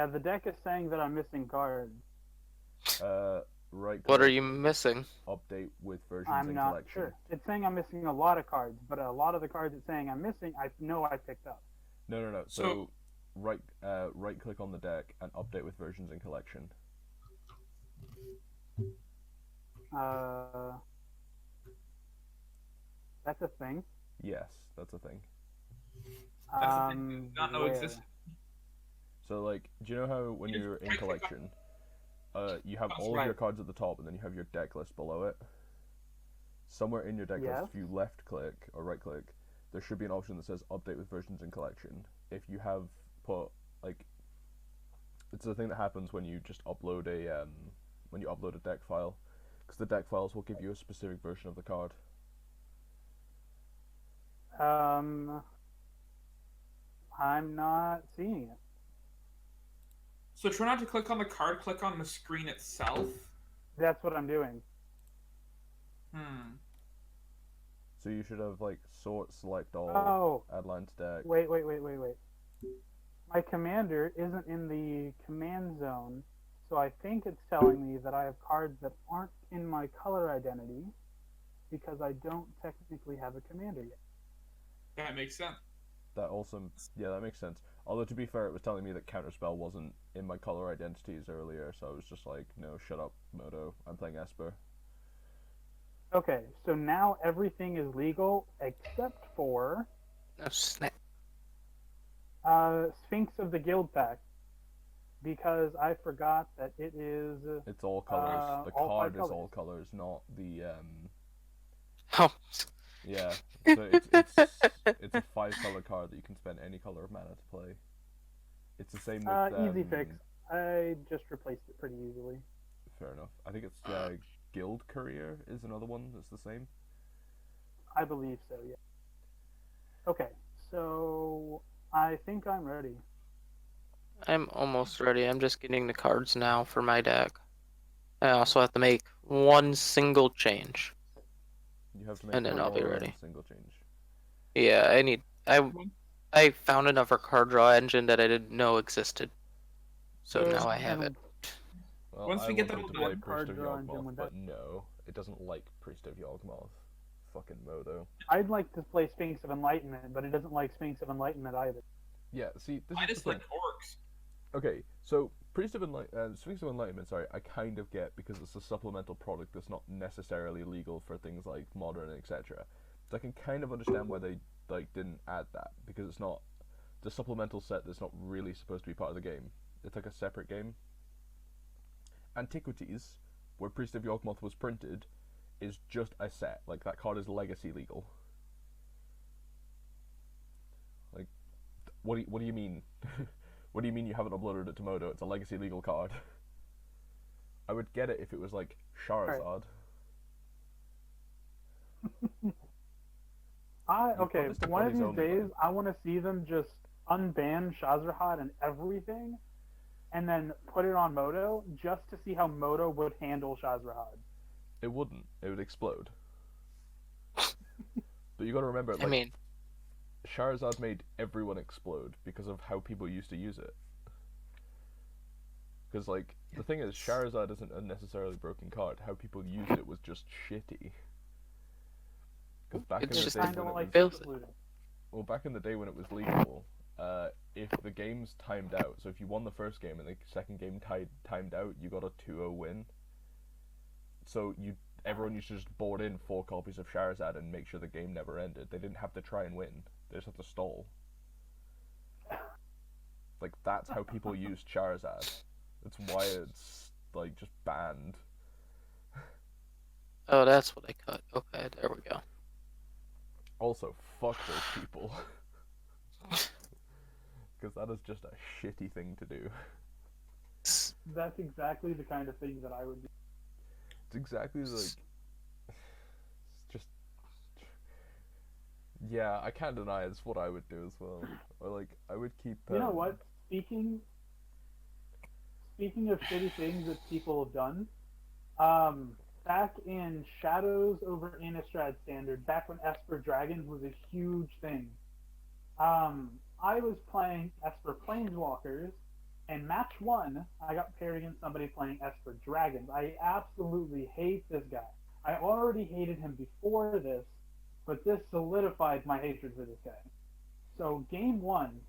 Yeah, the deck is saying that I'm missing cards. Right What are click, you missing? update with versions I'm in not collection. sure. It's saying I'm missing a lot of cards, but a lot of the cards it's saying I'm missing, I know I picked up. No. So So right click on the deck and update with versions in collection. Uh, that's a thing. Yes, that's a thing. that's the thing. I did not know Where? existed. So like, do you know how when you're in collection, you have all of your Right. cards at the top and then you have your deck list below it? Somewhere in your deck list, Yes. if you left click or right click, there should be an option that says update with versions in collection. If you have put like, it's the thing that happens when you just upload a deck file, because the deck files will give you a specific version of the card. I'm not seeing it. So try not to click on the card, click on the screen itself. That's what I'm doing. So you should have like sort, select all, Oh, add line to deck. wait. My commander isn't in the command zone, so I think it's telling me that I have cards that aren't in my color identity because I don't technically have a commander yet. That makes sense. That makes sense. Although to be fair, it was telling me that Counterspell wasn't in my color identities earlier, so I was just like, no, shut up, Moto. I'm playing Esper. Okay, so now everything is legal except for Oh, snap. Sphinx of the Guild Pack, because I forgot that it is. It's all colors. The all card five is colors. all colors, not the Oh, Yeah. So it's a 5-color card that you can spend any color of mana to play. It's the same with Easy fix. I just replaced it pretty easily. Fair enough. I think it's Guild Courier is another one that's the same. I believe so, yeah. Okay, so I think I'm ready. I'm almost ready. I'm just getting the cards now for my deck. I also have to make one single change. You have to make And then I'll be one ready. single change. Yeah, I found another card draw engine that I didn't know existed. So now I have it. Well, Once I we get that wanted to all play done, Priest of draw engine Yawgmoth, with but no, it doesn't like Priest of Yawgmoth. Fucking Modo. I'd like to play Sphinx of Enlightenment, but it doesn't like Sphinx of Enlightenment either. Yeah, see, this I is the just thing. like orcs. Okay, so Sphinx of Enlightenment, sorry, I kind of get because it's a supplemental product that's not necessarily legal for things like Modern, etc. So I can kind of understand why they didn't add that, because it's not the supplemental set that's not really supposed to be part of the game. It's like a separate game. Antiquities, where Priest of Yawgmoth was printed, is just a set. Like, that card is legacy legal. Like, what do you mean? What do you mean you haven't uploaded it to Modo? It's a legacy legal card. I would get it if it was like Charizard. Okay, one of these days I want to see them just unban Shazarhad and everything, and then put it on Modo just to see how Modo would handle Shazarhad. It wouldn't. It would explode. But you got to remember, like, I mean, Charizard made everyone explode because of how people used to use it. Because, like, the thing is, Charizard isn't a necessarily broken card. How people used it was just shitty. Because back It's in the just day Kind when of it like was, Excluded. well, back in the day when it was legal, if the games timed out, so if you won the first game and the second game timed out, you got a 2-0 win. So everyone used to just board in 4 copies of Charizard and make sure the game never ended. They didn't have to try and win. They just had to stall. Like, that's how people used Charizard. That's why it's, like, just banned. oh, that's what I cut. Okay, there we go. Also, fuck those people. Because that is just a shitty thing to do. That's exactly the kind of thing that I would do. It's exactly like... It's just... Yeah, I can't deny it's what I would do as well. Or, like, I would keep... You know what? Speaking of shitty things that people have done, back in Shadows over Innistrad Standard, back when Esper Dragons was a huge thing, I was playing Esper Planeswalkers, And match 1, I got paired against somebody playing Esper Dragons. I absolutely hate this guy. I already hated him before this, but this solidified my hatred for this guy. So game 1,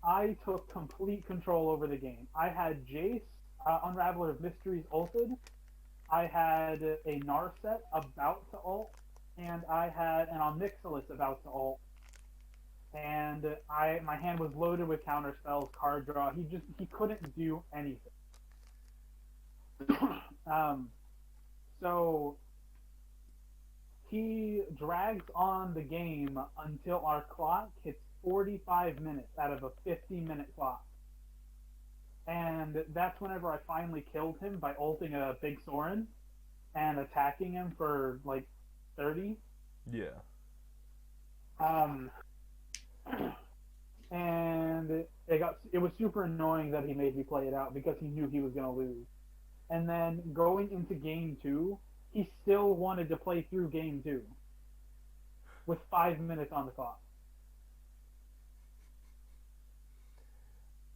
I took complete control over the game. I had Jace, Unraveler of Mysteries ulted. I had a Narset about to ult, and I had an Omnixilus about to ult. And my hand was loaded with counter spells, card draw. He couldn't do anything. So he drags on the game until our clock hits 45 minutes out of a 50-minute clock. And that's whenever I finally killed him by ulting a Big Sorin and attacking him for like 30. Yeah. And it was super annoying that he made me play it out because he knew he was going to lose. And then going into game 2, he still wanted to play through game 2 with 5 minutes on the clock.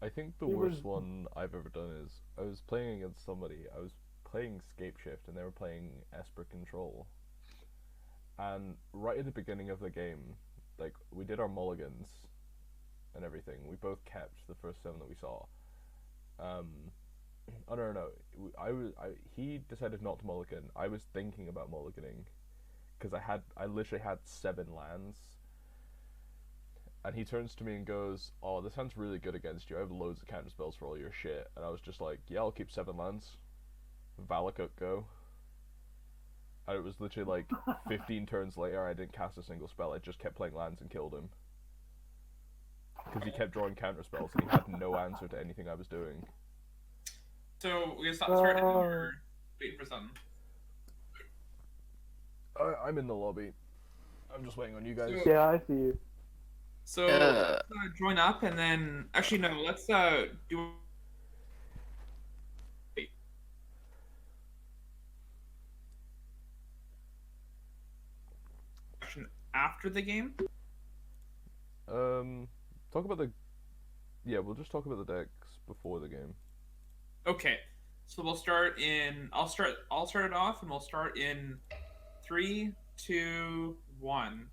I think the worst one I've ever done is I was playing against somebody. I was playing Scapeshift and they were playing Esper Control. And right at the beginning of the game, like, we did our mulligans and everything. We both kept the first 7 that we saw. Oh no, he decided not to mulligan. I was thinking about mulliganing because I literally had 7 lands. And he turns to me and goes, "Oh, this hand's really good against you. I have loads of counter spells for all your shit." And I was just like, "Yeah, I'll keep 7 lands. Valakut, go." And it was literally like 15 turns later, I didn't cast a single spell. I just kept playing lands and killed him. Because he kept drawing counter spells and he had no answer to anything I was doing. So we start starting or waiting for something. I'm in the lobby. I'm just waiting on you guys. Yeah, I see you. So let's join up and then actually no, let's do after the game. Talk about we'll just talk about the decks before the game. Okay, so we'll start in. I'll start it off, and we'll start in 3, 2, 1.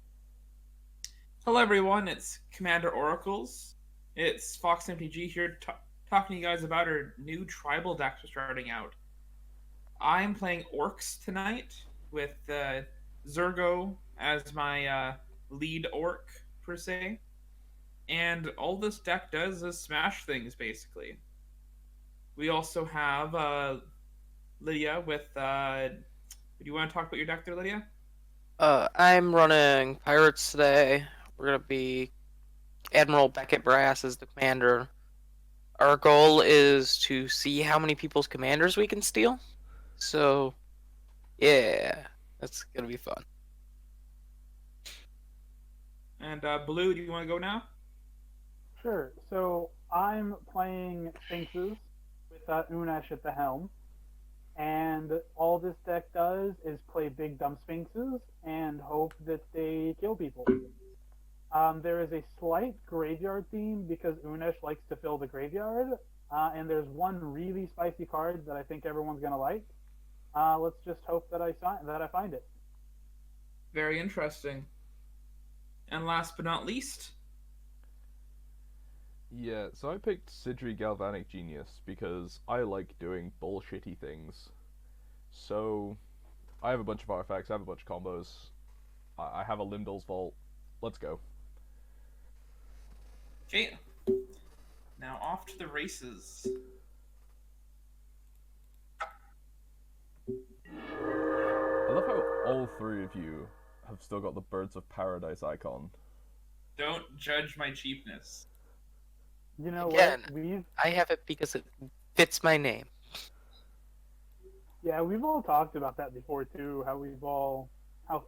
Hello, everyone. It's Commander Oracles. It's Fox MTG here, talking to you guys about our new tribal decks we're starting out. I'm playing Orcs tonight with Zurgo as my lead orc per se, and all this deck does is smash things basically. We also have Lydia with. Do you want to talk about your deck there, Lydia? I'm running Pirates today. We're gonna be Admiral Becket Brass as the commander. Our goal is to see how many people's commanders we can steal. So, yeah, that's gonna be fun. And Blue, do you want to go now? Sure. So I'm playing Sphinxes with Unesh at the helm. And all this deck does is play big dumb Sphinxes and hope that they kill people. There is a slight graveyard theme because Unesh likes to fill the graveyard. And there's one really spicy card that I think everyone's going to like. Let's just hope that I find it. Very interesting. And last but not least... Yeah, so I picked Sydri Galvanic Genius because I like doing bullshitty things. So, I have a bunch of artifacts, I have a bunch of combos, I have a Limdol's Vault. Let's go. Okay. Now off to the races. I love how all 3 of you have still got the Birds of Paradise icon. Don't judge my cheapness. You know Again, what? I have it because it fits my name. Yeah, we've all talked about that before too. How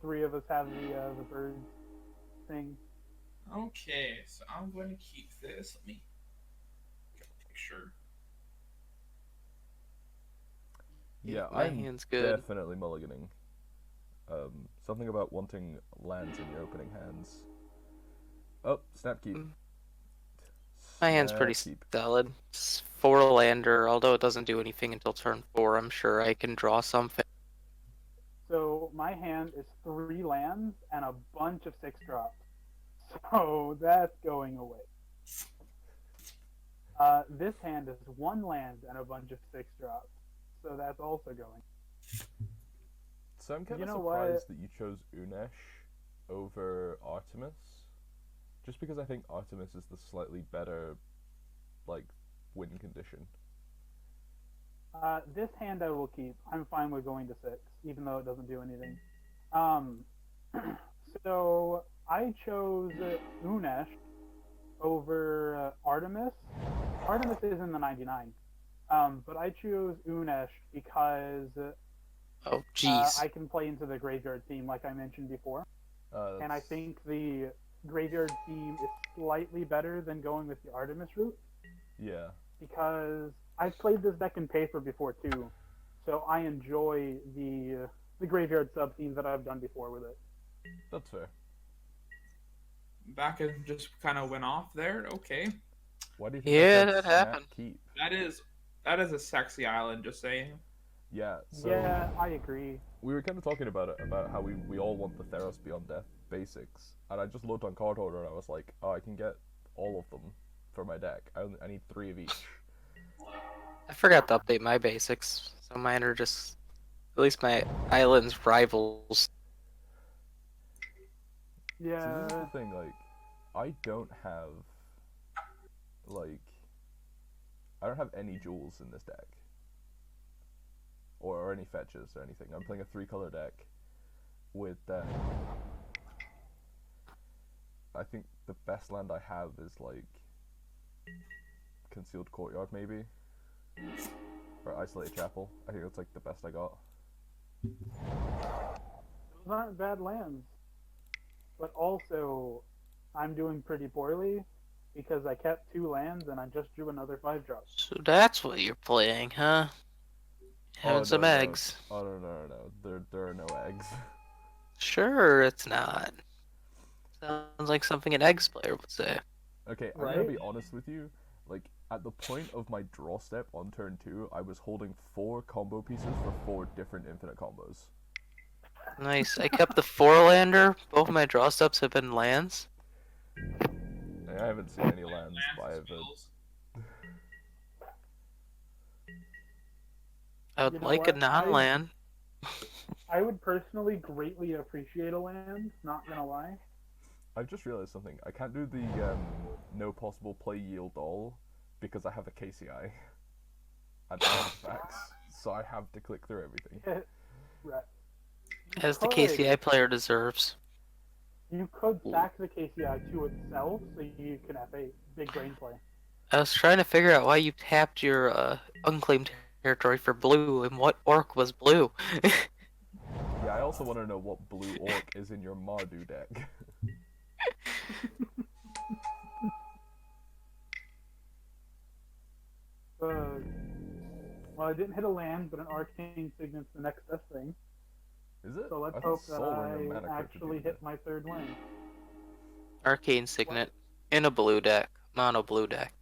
3 of us have the birds thing. Okay, so I'm going to keep this. Let me get a picture. Yeah, My I'm hand's good. definitely mulliganing. Something about wanting lands in your opening hands. Oh, Snapkeep. My hand's pretty keep. solid. It's 4-lander, although it doesn't do anything until turn 4. I'm sure I can draw something. So my hand is 3 lands and a bunch of 6-drops. So that's going away. This hand is 1 land and a bunch of 6-drops. So that's also going. So I'm kind You of know surprised what? that you chose Unesh over Artemis, just because I think Artemis is the slightly better, like, win condition. This hand I will keep. I'm fine with going to 6, even though it doesn't do anything. So I chose Unesh over Artemis. Artemis is in the 99. But I chose Unesh because Oh, jeez. I can play into the graveyard theme, like I mentioned before. And I think the graveyard theme is slightly better than going with the Artemis route. Yeah. Because I've played this deck in paper before too, so I enjoy the graveyard sub theme that I've done before with it. That's fair. Baka just kind of went off there. Okay, Why do you think Yeah, I said that snap happened. keep? that is a sexy island. Just saying. Yeah, so Yeah, I agree. we were kind of talking about it, about how we all want the Theros Beyond Death basics, and I just looked on card order and I was like, oh, I can get all of them for my deck. I need 3 of each. I forgot to update my basics, so mine are just at least my island's rivals. So this is Yeah, the thing, like, I don't have, like, I don't have any jewels in this deck. Or any fetches or anything. I'm playing a 3-color deck with, I think the best land I have is, like, Concealed Courtyard, maybe? Or Isolated Chapel. I think that's, like, the best I got. those aren't bad lands. But also, I'm doing pretty poorly because I kept 2 lands and I just drew another 5-drop. So that's what you're playing, huh? Having some no. eggs. Oh, no. There are no eggs. Sure, it's not. Sounds like something an eggs player would say. Okay, I'm gonna Right? be honest with you. Like, at the point of my draw step on turn 2, I was holding 4 combo pieces for 4 different infinite combos. Nice. I kept the 4-lander. Both of my draw steps have been lands. I haven't seen any lands, but I have Spells. I would You know like a what? non-land. I would personally greatly appreciate a land, not gonna lie. I've just realized something. I can't do the no possible play yield all because I have a KCI and artifacts, so I have to click through everything. Right. As the Could. KCI player deserves. You could stack the KCI to itself so you can have a big brain play. I was trying to figure out why you tapped your unclaimed territory for blue, and what orc was blue. Yeah, I also want to know what blue orc is in your Mardu deck. Well, I didn't hit a land, but an arcane signet's the next best thing. Is it? So let's I thought hope that Soul Ring and I Mana Crypt would actually be hit the- my 3rd land. Arcane Signet in a blue deck. Mono blue deck.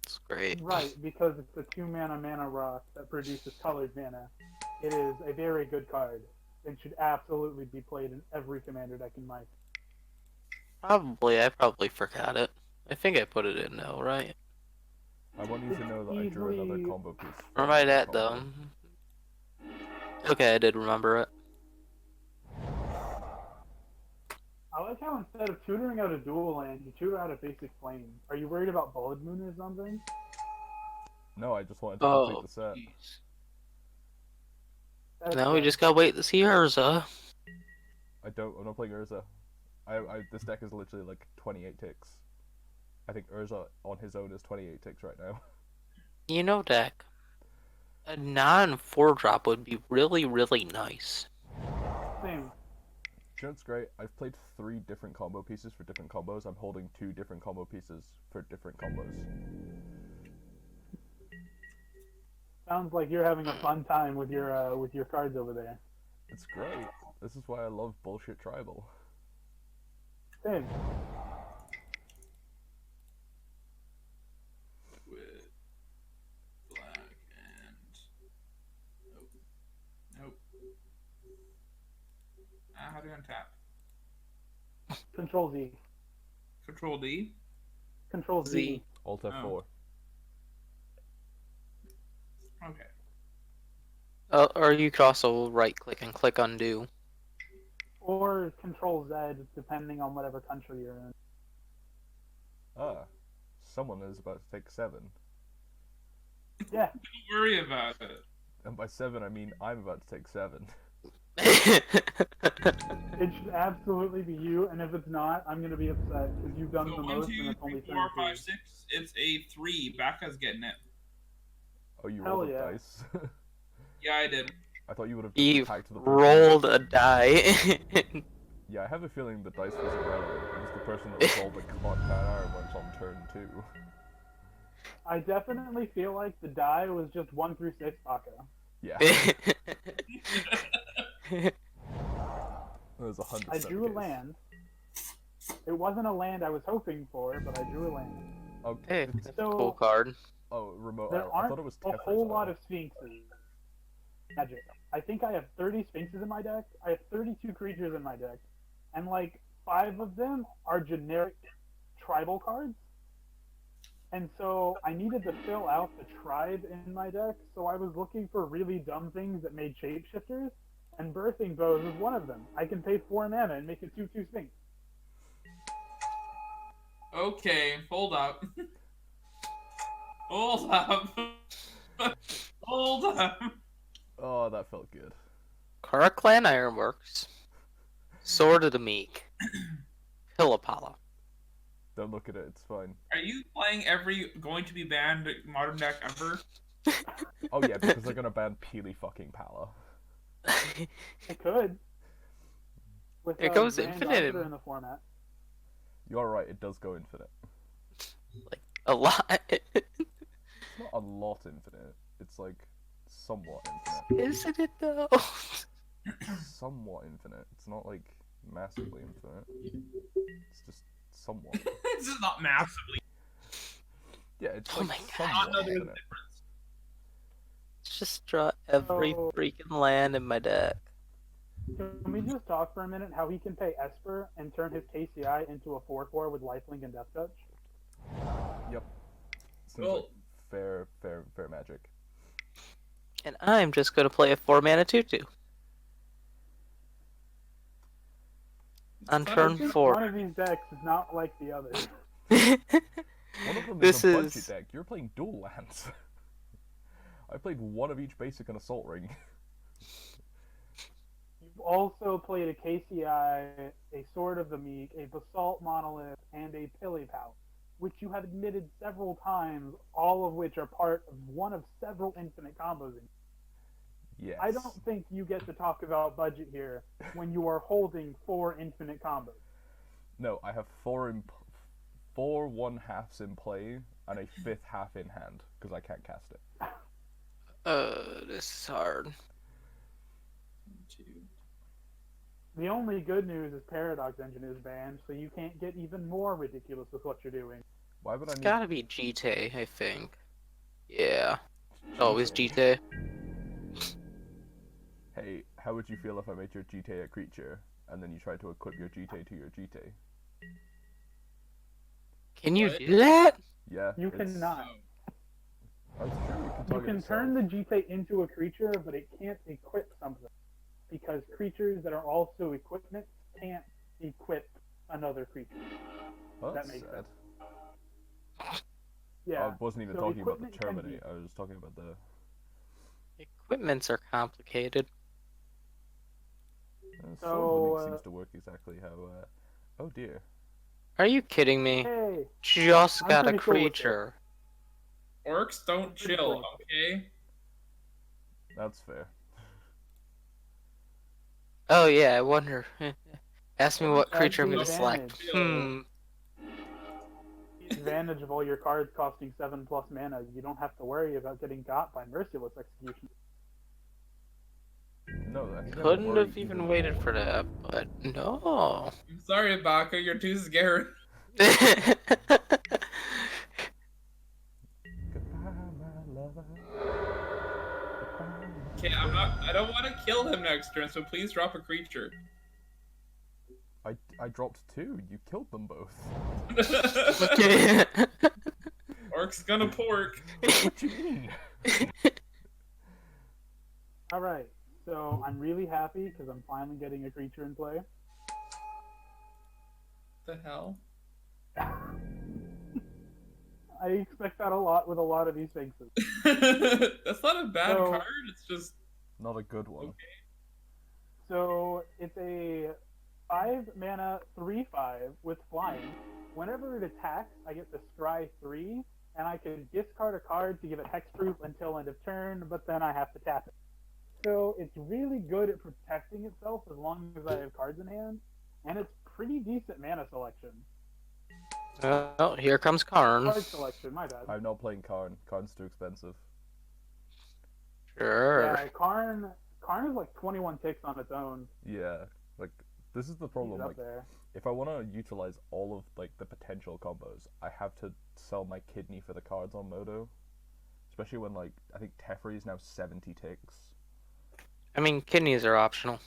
It's great. Right, because it's a 2-mana rock that produces colored mana. It is a very good card and should absolutely be played in every commander deck in my. I probably forgot it. I think I put it in now, right? I want you to know that I drew another Easily- combo piece. Where from am I that at, though? combo. Okay, I did remember it. I like how instead of tutoring out a dual land, you tutor out a basic flame. Are you worried about Blood Moon or something? No, I just wanted to Oh, complete the set. jeez. That's Now we fair. just gotta wait to see Urza. I'm not playing Urza. This deck is literally like 28 ticks. I think Urza on his own is 28 ticks right now. You know, deck. A non-4-drop would be really, really nice. Same. You know what's great? I've played 3 different combo pieces for different combos. I'm holding 2 different combo pieces for different combos. Sounds like you're having a fun time with your cards over there. It's great. This is why I love bullshit tribal. Same. How do you untap? Control Z. Control D. Control Z. Z. Alt F4. Oh. Okay. Or you could also right click and click undo. Or Control Z, depending on whatever country you're in. Ah, someone is about to take 7. Yeah. Don't worry about it. And by 7, I mean I'm about to take 7. It should absolutely be you, and if it's not, I'm gonna be upset because you've done So the 1, most, 2, and it's 3, only 4, 5, 33. 6. It's a 3. Baka's getting it. Oh, you Hell rolled yeah. a dice? Yeah, I did. I thought you would have He just attacked the person. rolled a die. Yeah, I have a feeling the dice was irrelevant. It was the person that rolled the card went on turn 2. I definitely feel like the die was just 1 through 6 Baka. Yeah, it was 100%. I drew a land. It wasn't a land I was hoping for, but I drew a land. Hey, Okay. that's a So- cool card. Oh, remote. There I aren't thought it was a Teffer's whole Eye. lot of Sphinxes. Magic. I think I have 30 Sphinxes in my deck. I have 32 creatures in my deck. And like 5 of them are generic tribal cards. And so I needed to fill out the tribe in my deck, so I was looking for really dumb things that made shapeshifters, and Birthing Bows is one of them. I can pay 4 mana and make a 2/2 Sphinx. Okay, hold up. Hold up. Hold up. Oh, that felt good. Kara Clan Ironworks. Sword of the Meek. Pillapala. Don't look at it. It's fine. Are you playing every going to be banned modern deck ever? Oh yeah, because they're gonna ban Peely fucking Pala. It could. With It goes Grand infinite. Arbiter in the format. You're right. It does go infinite. A lot. It's not a lot infinite. It's like somewhat infinite. Isn't it though? Somewhat infinite. It's not like massively infinite. It's just somewhat. This is not massively. Yeah, it's Oh like my God. somewhat There's a infinite. difference. Just draw every Oh. freaking land in my deck. Can we just talk for a minute how he can pay Esper and turn his KCI into a 4/4 with Lifelink and Death Touch? Yep. Seems Well- like fair magic. And I'm just gonna play a 4-mana 2/2. On Son of turn a- One 4. of these decks is not like the other. One of them This is a budget is- deck. You're playing dual lands. I played one of each basic and assault ring. You've also played a KCI, a Sword of the Meek, a Basalt Monolith, and a Pilipal, which you have admitted several times, all of which are part of one of several infinite combos. Yes. I don't think you get to talk about budget here when you are holding 4 infinite combos. No, I have 4 1/2s in play and a 5th half in hand because I can't cast it. This is hard. The only good news is Paradox Engine is banned, so you can't get even more ridiculous with what you're doing. Why would I It's need? gotta be GTA, I think. Yeah. Always GTA. Hey, how would you feel if I made your GTA a creature and then you tried to equip your GTA to your GTA? Can you What? do that? Yeah. You it's- cannot. I'm sure you can, You target can yourself. turn the GTA into a creature, but it can't equip something. Because creatures that are also equipment can't equip another creature. Oh, that that's makes sad. sense. Yeah. I wasn't even so talking about the equipment can Terminate. be- I was talking about the. Equipments are complicated. Sword So, seems to work exactly how. Oh dear. Are you kidding me? Hey, Just I'm got a pretty cool with it. creature. Orcs don't Pretty chill, cool. okay? That's fair. Oh yeah, I wonder. Ask me what That's creature I'm the gonna select. advantage. The advantage of all your cards costing 7+ mana, you don't have to worry about getting got by Merciless Execution. No, I never Couldn't worry have even either waited way. for that, but no. I'm sorry, Baka, you're too scared. Goodbye, my lover. Goodbye. Okay, I don't want to kill him next turn, so please drop a creature. I dropped 2. You killed them both. Okay. Orc's gonna pork. What do you mean? All right. So I'm really happy because I'm finally getting a creature in play. The hell? I expect that a lot with a lot of these Sphinxes. That's not a bad So- card. It's just Not a good one. okay. So it's a 5 mana 3/5 with flying. Whenever it attacks, I get to scry 3, and I can discard a card to give it hexproof until end of turn, but then I have to tap it. So it's really good at protecting itself as long as I have cards in hand, and it's pretty decent mana selection. Oh, here comes Karn. Card selection, my bad. I'm not playing Karn. Karn's too expensive. Sure. Yeah, Karn is like 21 ticks on its own. Yeah, like this is the He's problem. up Like, there. if I want to utilize all of like the potential combos, I have to sell my kidney for the cards on Modo. Especially when like I think Teferi is now 70 ticks. I mean, kidneys are optional.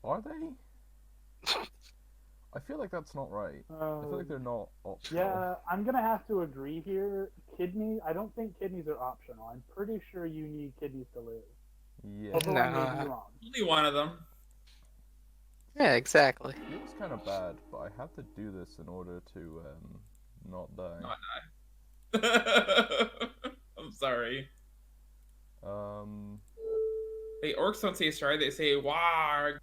Are they? I feel like that's not right. I feel like they're not optional. Yeah, I'm gonna have to agree here. I don't think kidneys are optional. I'm pretty sure you need kidneys to live. Yeah. Although I may Nah. be wrong. Only one of them. Yeah, exactly. It feels kind of bad, but I have to do this in order to not die. Not die. I'm sorry. Hey, orcs don't say sorry. They say warg.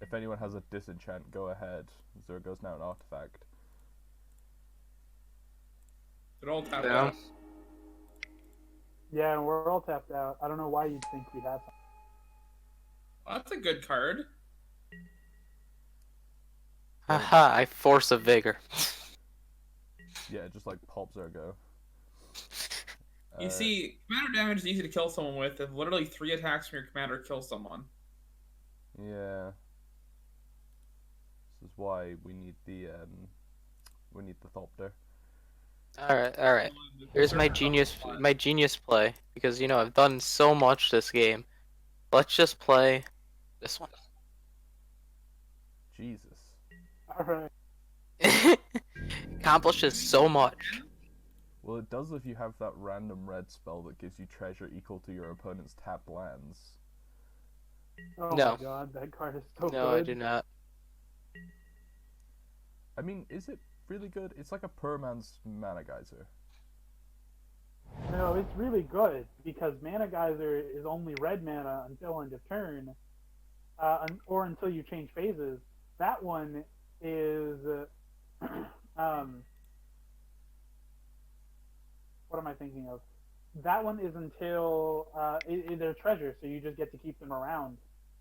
If anyone has a disenchant, go ahead. Zurgo's now an artifact. They're all tapped Yeah. out. Yeah, and we're all tapped out. I don't know why you'd think we have some. Well, that's a good card. Haha, I force a vigor. Yeah, just like pop Zurgo. You see, commander damage is easy to kill someone with. If literally 3 attacks from your commander kill someone. Yeah. This is why we need the Thopter. All right. Here's my genius play, because you know I've done so much this game. Let's just play this one. Jesus. Alright. Accomplishes so much. Well, it does if you have that random red spell that gives you treasure equal to your opponent's tapped lands. Oh No. my god, that card is so No, good. I do not. I mean, is it really good? It's like a per man's mana geyser. No, it's really good because Mana Geyser is only red mana until end of turn, or until you change phases. That one is, what am I thinking of? That one is until they're treasure, so you just get to keep them around.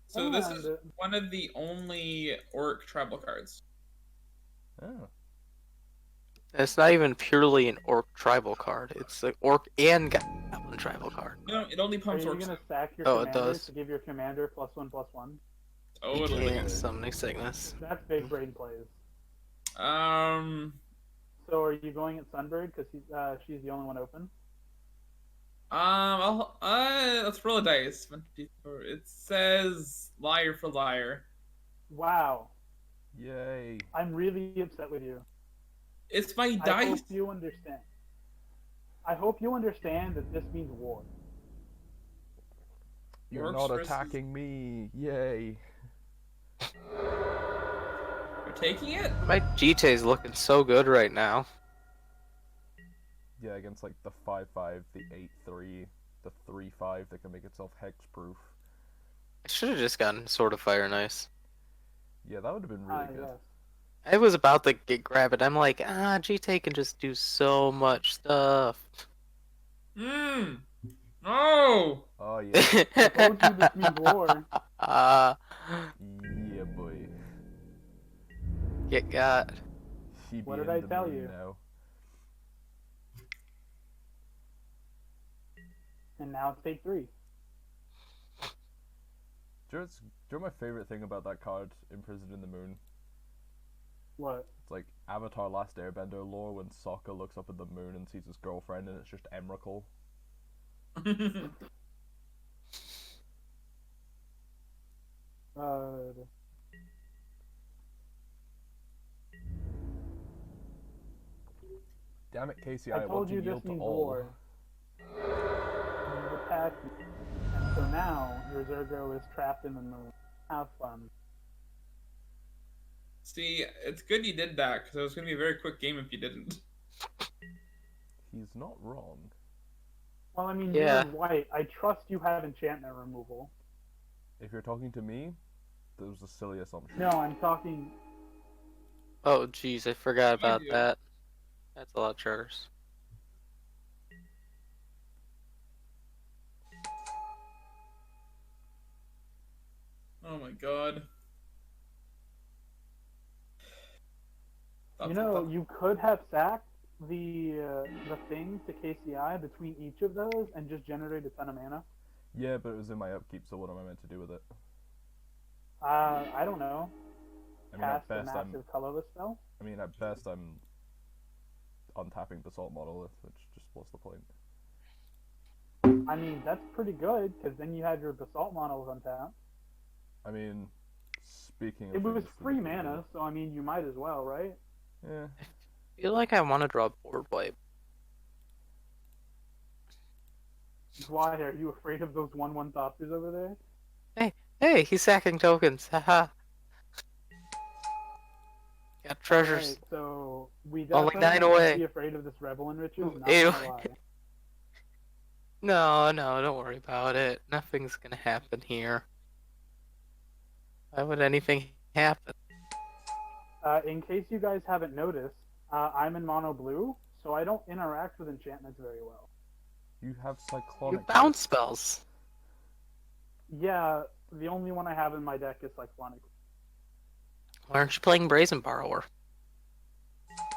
So this is And- one of the only orc tribal cards. Oh. It's not even purely an orc tribal card. It's an orc and goblin tribal card. No, it only Are pumps you orcs. gonna stack your Oh, it commander does. to give your commander +1/+1? Totally. Yeah, summoning sickness. That's big brain plays. So So are you going at Sunbird because she's the only one open? let's roll a dice. It says liar for liar. Wow, Yay. I'm really upset with you. It's my I dice. hope you understand. I hope you understand that this means war. You're Orcs not versus- attacking me. Yay. You're taking it? My GT's looking so good right now. Yeah, against like the 5/5, the 8/3, the 3/5 that can make itself hexproof. I should have just gotten Sword of Fire and Ice. Yeah, that would have been really good. Yes. I was about to grab it. I'm like, GT can just do so much stuff. No! Oh yeah. I told you this means war. Yeah, boy. Get got. He What be did in I the tell moon you? Now. And now it's take 3. Do you know my favorite thing about that card, Imprisoned in the Moon? What? It's like Avatar Last Airbender lore when Sokka looks up at the moon and sees his girlfriend and it's just Emrakul. Damn it, Casey, I I want told to you yield this to means all. war. You attacked me. And so now your Zurgo is trapped in the moon. Have fun. See, it's good you did that, because it was going to be a very quick game if you didn't. He's not wrong. Well, I mean, Yeah. you're white. I trust you have enchantment removal. If you're talking to me, that was a silly assumption. No, I'm talking. Oh, jeez, I forgot I about do. that. That's a lot of charters. Oh my god. You know, you could have sacked the thing to KCI between each of those and just generate a ton of mana. Yeah, but it was in my upkeep, so what am I meant to do with it? I don't know. I mean, at Cast a best, massive colorless spell. I'm untapping Basalt Monolith, which just what's the point? I mean, that's pretty good because then you had your basalt models on tap. I mean, speaking of It was things to free do- mana, so I mean, you might as well, right? Yeah. I feel like I want to draw board wipe. Why are you afraid of those 1/1 Thopters over there? Hey, he's sacking tokens. Haha. Got treasures. Alright, so we Only definitely 9 can't away. be afraid of this Revel and Riches. Ooh, Not 8 gonna away. lie. No, don't worry about it. Nothing's gonna happen here. Why would anything happen? In case you guys haven't noticed, I'm in mono blue, so I don't interact with enchantments very well. You have You Cyclonic. bounce spells. Yeah, the only one I have in my deck is Cyclonic, Why aren't you playing Brazen Borrower?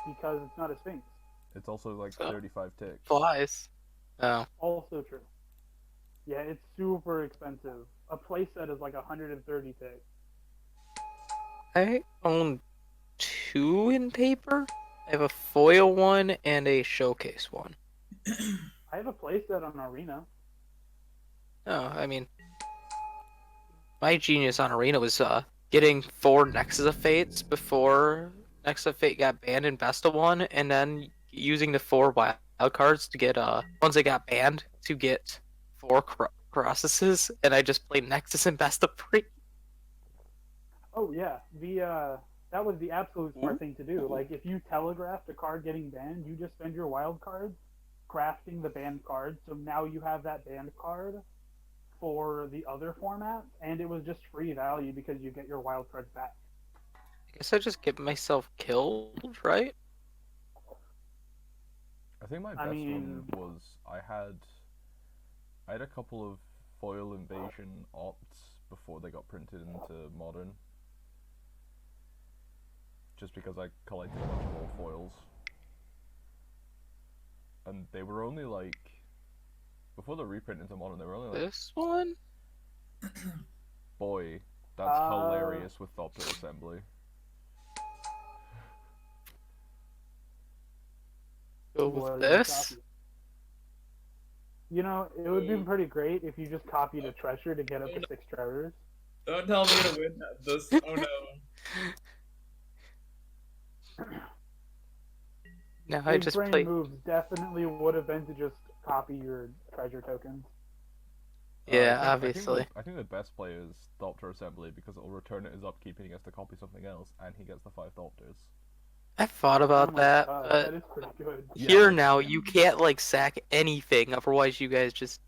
because it's not a Sphinx. It's also like So- 35 ticks. Flies. Oh. Also true. Yeah, it's super expensive. A playset is like 130 ticks. I own 2 in paper. I have a foil one and a showcase one. I have a playset on Arena. Oh, I mean, my genius on Arena was getting 4 Nexus of Fates before Nexus of Fate got banned in Best of 1, and then using the 4 wild cards to get once they got banned to get 4 Colossuses, and I just played Nexus in Best of 3. Oh yeah, that was the absolute smart thing to do. Like if you telegraphed a card getting banned, you just spend your wild cards crafting the banned card, so now you have that banned card for the other formats, and it was just free value because you get your wild cards back. I guess I just get myself killed, right? I think my I best mean- one was I had a couple of foil invasion opts before they got printed into modern. Just because I collected a bunch of old foils. And they were only like before the reprint into modern they were only like This one? boy, that's hilarious with Thopter Assembly. Go What with did you this? copy? You know, it would be pretty great if you just copied a treasure to get up to 6 treasures. Don't tell me to win this. Oh no. No, I Big just brain play. moves definitely would have been to just copy your treasure tokens. Yeah, I obviously. think the best play is Thopter Assembly because it'll return it as upkeep and he gets to copy something else and he gets the 5 Thopters. I thought about Oh my that, God, but that is pretty good. Yeah, here like- now you can't like sack anything, otherwise you guys just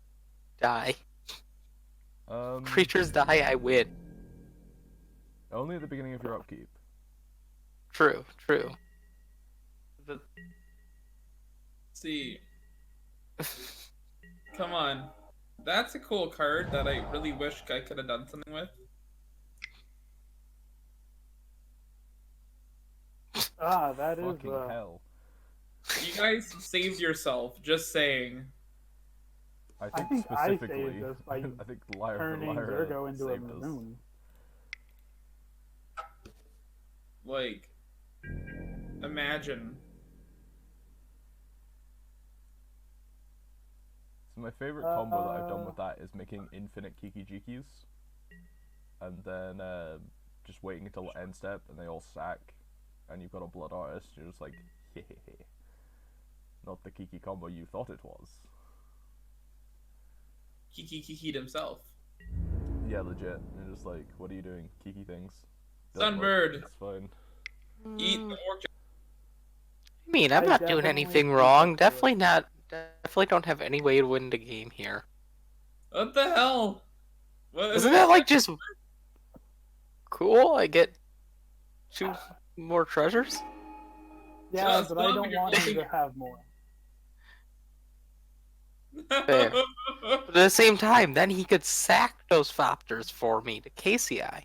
die. Creatures die, I win. Only at the beginning of your upkeep. True. See. Come on. That's a cool card that I really wish I could have done something with. Ah, that is Fucking hell. You guys saved yourself, just saying. I I think think I specifically, saved us by I think Lyra turning Lyra Zurgo into a saved us. moon. Like, imagine. So my favorite combo that I've done with that is making infinite Kiki Jikis, and then just waiting until end step and they all sack, and you've got a blood artist. You're just like, hehehe. not the Kiki combo you thought it was. Kiki'd himself. Yeah, legit. You're just like, what are you doing? Kiki things. Sunbird. It's fine. Eat the orc. I mean, I'm I not doing definitely anything think wrong. that's Definitely not. Definitely don't have any way to win the game here. What the hell? What Isn't that like just cool? I get 2 more treasures. Yeah, Just but I love don't your want him thing. to have more. Fair. But at the same time, then he could sack those Fopters for me to KCI.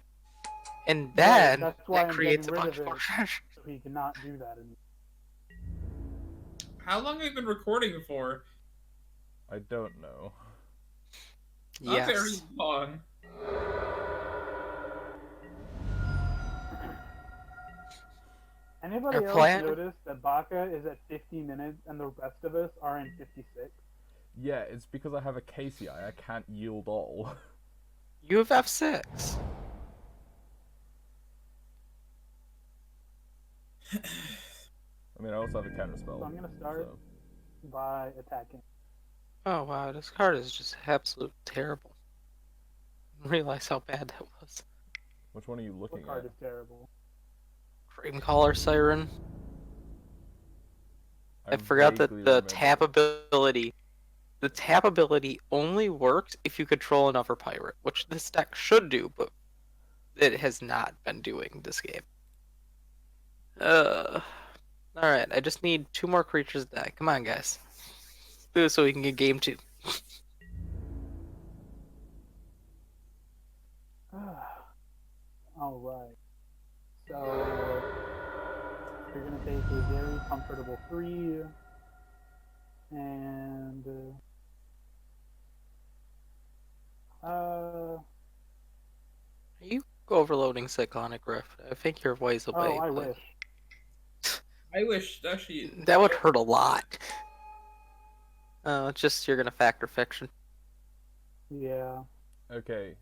And then Right, that's why that I'm creates getting a rid of bunch more it, treasure. so he cannot do that anymore. How long have you been recording for? I don't know. Not very Yes. long. Anybody Our else plan- notice that Baka is at 50 minutes and the rest of us are in 56? Yeah, it's because I have a KCI. I can't yield all. You have F6. I mean, I also have a counter spell. So I'm gonna start so- by attacking. Oh wow, this card is just absolute terrible. I didn't realize how bad that was. Which one are you looking What card at? is terrible? Dreamcaller Siren. I forgot that vaguely the remember tap it. ability. The tap ability only works if you control another pirate, which this deck should do, but it has not been doing this game. Alright, I just need 2 more creatures to die. Come on, guys. Do it so we can get game 2. Alright. So, you're gonna take a very comfortable 3, and Are you overloading Cyclonic Rift? I think you're ways away. oh, I but wish. I wish actually that would hurt a lot. It's just you're gonna factor fiction. Yeah. Okay.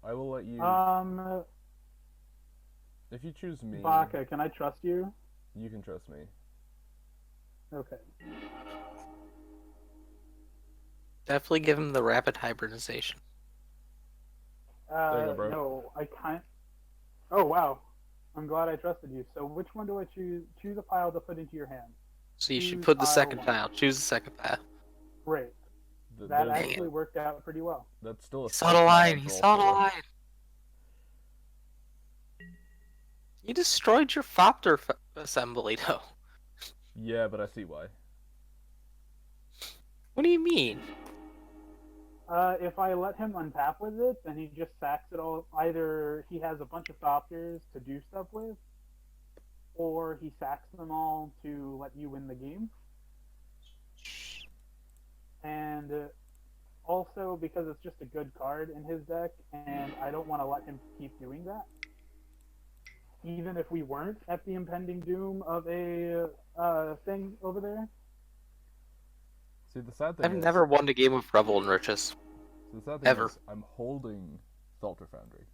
I will let you. If you choose me, Baka, can I trust you? you can trust me. Okay. Definitely give him the rapid hybridization. There you go, bro. No, I can't. Oh, wow. I'm glad I trusted you. So which one do I choose? Choose a pile to put into your hand. So you should Choose put the pile second 1. tile. Choose the second tile. Great. Th- That there's- actually worked out pretty well. That's still a He saw the line. He draw saw the for. line. You destroyed your Fopter assembly, though. Yeah, but I see why. What do you mean? If I let him untap with it, then he just sacks it all. Either he has a bunch of Thopters to do stuff with, or he sacks them all to let you win the game. And also because it's just a good card in his deck, and I don't want to let him keep doing that. Even if we weren't at the impending doom of a thing over there. See, the sad thing I've is, never won a game of Revel in Riches. the sad thing ever. is, I'm holding Salter Foundry,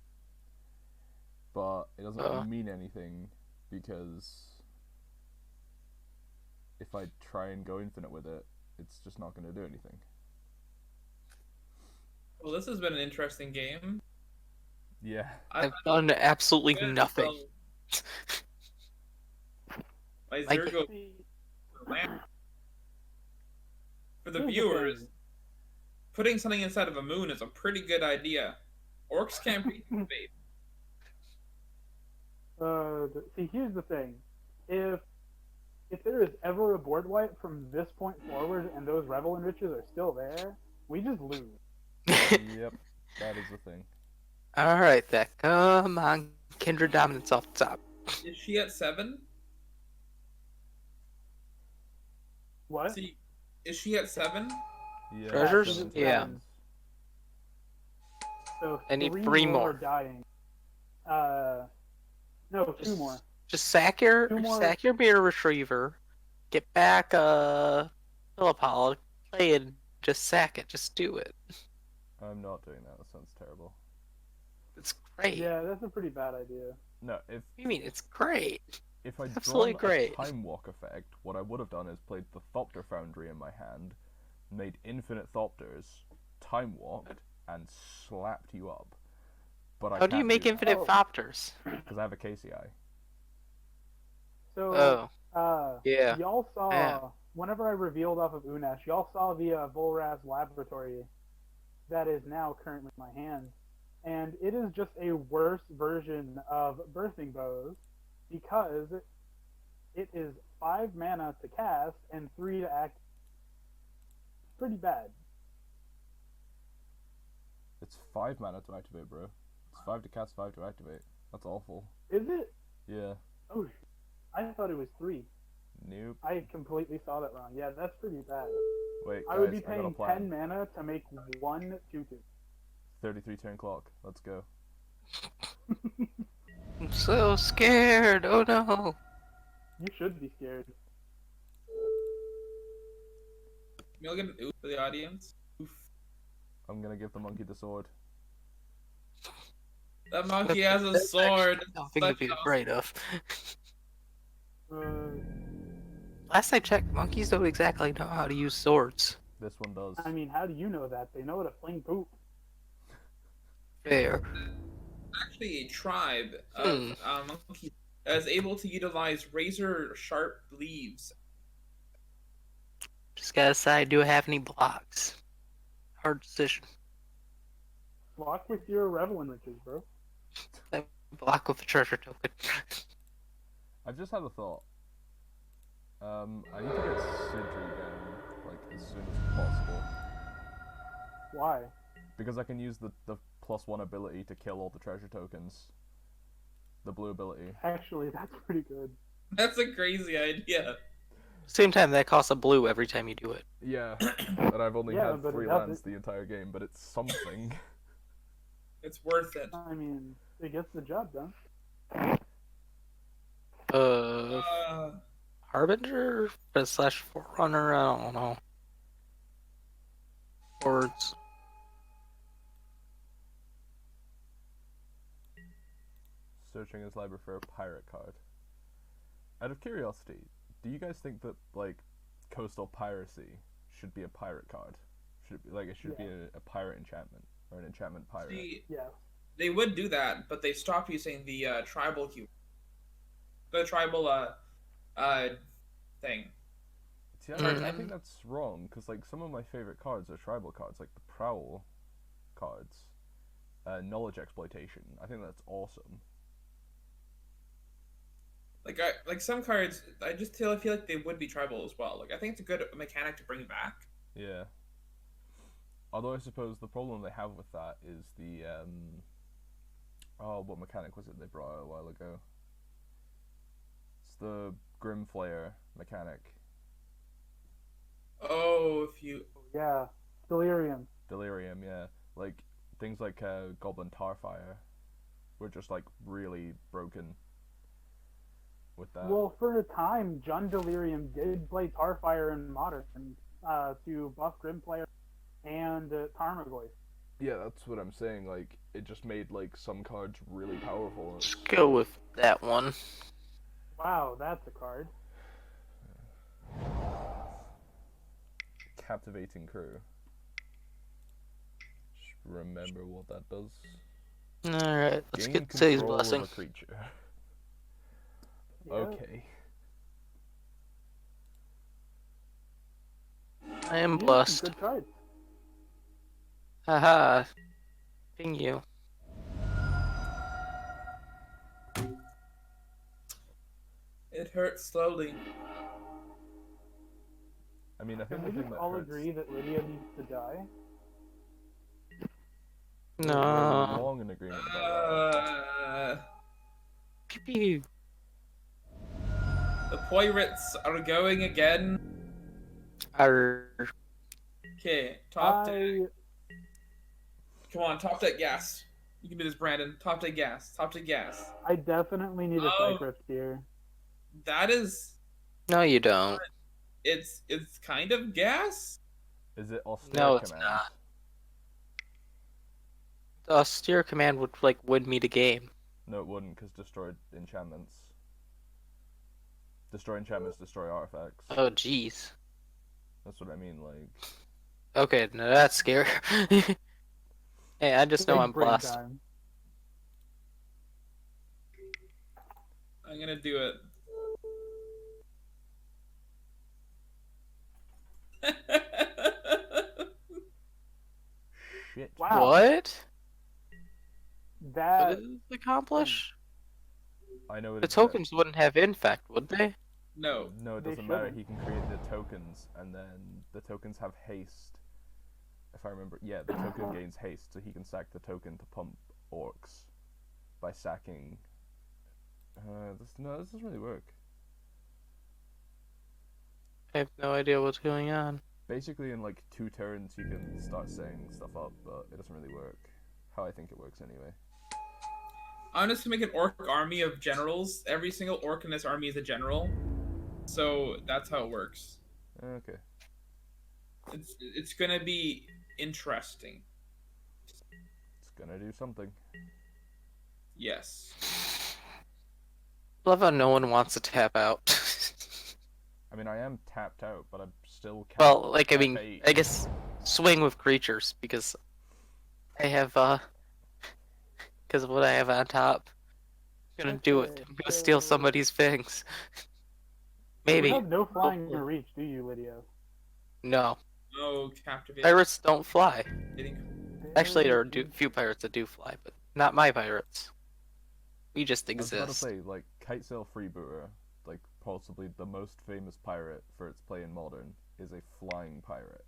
but it doesn't Uh. mean anything because if I try and go infinite with it, it's just not going to do anything. Well, this has been an interesting game. Yeah. I've done absolutely Yeah, nothing. so- My Like- Zurgo See, for the here's viewers, thing. putting something inside of a moon is a pretty good idea. Orcs can't beat space. See, here's the thing. If there is ever a board wipe from this point forward and those Revel Enriches are still there, we just lose. Yep. That is the thing. Alright, then. Come on. Kindred Dominance off the top. Is she at 7? What? See, is she at 7? Yeah. Treasures? seven Yeah. treasures. So I need 3 3 more more. are dying. No, 2 more. Just sack your Two more. mirror retriever, get back Philipol, play and just sack it. Just do it. I'm not doing that. That sounds terrible. It's great. Yeah, that's a pretty bad idea. No, if What do you mean? It's great. if I'd Absolutely drawn great. a Time Walk effect, what I would have done is played the Thopter Foundry in my hand, made infinite Thopters, Time Walked, and slapped you up. But I How do you can't make do infinite Oh. Thopters? because I have a KCI. So, Yeah. y'all saw, Yeah. whenever I revealed off of Unesh, y'all saw the Volraz laboratory that is now currently in my hand. And it is just a worse version of Birthing Bows because it is 5 mana to cast and 3 to act. Pretty bad. It's 5 mana to activate, bro. It's 5 to cast, 5 to activate. That's awful. Is it? Yeah. Oh, I thought it was 3. Nope. I completely saw that wrong. Yeah, that's pretty bad. Wait, I would guys, be I got a paying plan. 10 mana to make 1 2/2. 33 turn clock. Let's go. I'm so scared. Oh no. You should be scared. Can you look at an oof for the audience? Oof. I'm gonna give the monkey the sword. That monkey has a That's sword. actually nothing to be afraid of. Uh, Last I checked, monkeys don't exactly know how to use swords. This one does. I mean, how do you know that? They know how to fling poop. Fair. Actually, a tribe of monkeys that is able to utilize razor-sharp leaves. Just gotta decide, do I have any blocks? Hard decision. Block with your Revelin riches, bro. I block with the treasure token. I've just had a thought. I need to get Sydri down, like, as soon as possible. Why? Because I can use the +1 ability to kill all the treasure tokens. The blue ability. Actually, that's pretty good. That's a crazy idea. Same time, that costs a blue every time you do it. Yeah, and I've only Yeah, had but 3 it does lands it. the entire game, but it's something. It's worth it. I mean, it gets the job done. Harbinger / Forerunner, I don't know. Words. Searching his library for a pirate card. Out of curiosity, do you guys think that, like, coastal piracy should be a pirate card? Should it be, like, it should be a pirate enchantment or an enchantment pirate? See, Yeah. they would do that, but they stopped using the tribal hue. The tribal thing. See, I think that's wrong, because, like, some of my favorite cards are tribal cards, like the Prowl cards. Knowledge Exploitation. I think that's awesome. Like some cards, I just feel like they would be tribal as well. Like I think it's a good mechanic to bring back. Yeah. Although I suppose the problem they have with that is the oh, what mechanic was it they brought out a while ago? It's the Grim Flayer mechanic. Oh, if you Yeah. Delirium. Delirium, yeah. Like things like Goblin Tarfire were just like really broken with that. Well, for a time, Jund Delirium did play Tarfire in Modern to buff Grimplayer and Tarmogoyf. Yeah, that's what I'm saying. Like, it just made like some cards really powerful. Let's go with that one. Wow, that's a card. Captivating Crew. Just remember what that does. Alright, let's Gain get today's control blessing. of a creature. Yeah. Okay. I am These are some blessed. Good cards. Haha. Ping you. it hurts slowly. I mean, I think Can we the thing just that all hurts. agree that Lydia needs to die? We're No. long in agreement about that. Pew pew. The pirates are going again. Arrrr. Okay, top deck. I Come on, top deck gas. You can do this, Brandon. Top deck gas. Top deck gas. I definitely need a Oh. Cyclops here. That is, No, you don't. it's kind of gas. Is it austere No, it's command? not. The austere command would like win me the game. No, it wouldn't, because destroyed enchantments. Destroy enchantments, destroy artifacts. Oh, jeez. That's what I mean, like... Okay, no, that's scary. Hey, I just know Big I'm brain blessed. time. I'm gonna do it. Shit. Wow. What? What That did it accomplish? I know what The it said. tokens wouldn't have infect, would they? No. No, it They doesn't matter. shouldn't. He can create the tokens, and then the tokens have haste. If I remember, yeah, the token gains haste, so he can sack the token to pump orcs by sacking. This doesn't really work. I have no idea what's going on. Basically, in like 2 turns, you can start setting stuff up, but it doesn't really work. How I think it works, anyway. I'm just gonna make an orc army of generals. Every single orc in this army is a general. So that's how it works. Okay. It's gonna be interesting. It's gonna do something. Yes. Love how no one wants to tap out. I mean, I am tapped out, but I'm still can't. Well, like, I mean, F8. I guess swing with creatures, because I have, because of what I have on top. I'm gonna do it. I'm gonna steal somebody's Sphinx. Maybe. You have no flying Hopefully. reach, do you, Lydia? No. Oh, captivate. Pirates don't fly. Hitting- Actually, there are a few pirates that do fly, but not my pirates. We just I was about to exist. say, like, Kitesail Freebooter, like, possibly the most famous pirate for its play in Modern, is a flying pirate.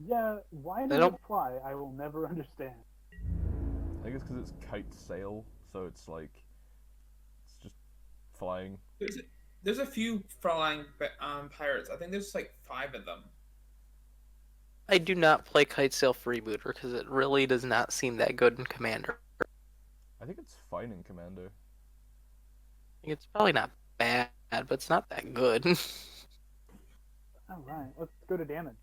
Yeah, why They does don't- it fly? I will never understand. I think it's because it's kite sail, so it's like, it's just flying. There's a few flying pirates. I think there's like 5 of them. I do not play Kitesail Freebooter because it really does not seem that good in Commander. I think it's fine in Commander. It's probably not bad, but it's not that good. Alright, let's go to damage.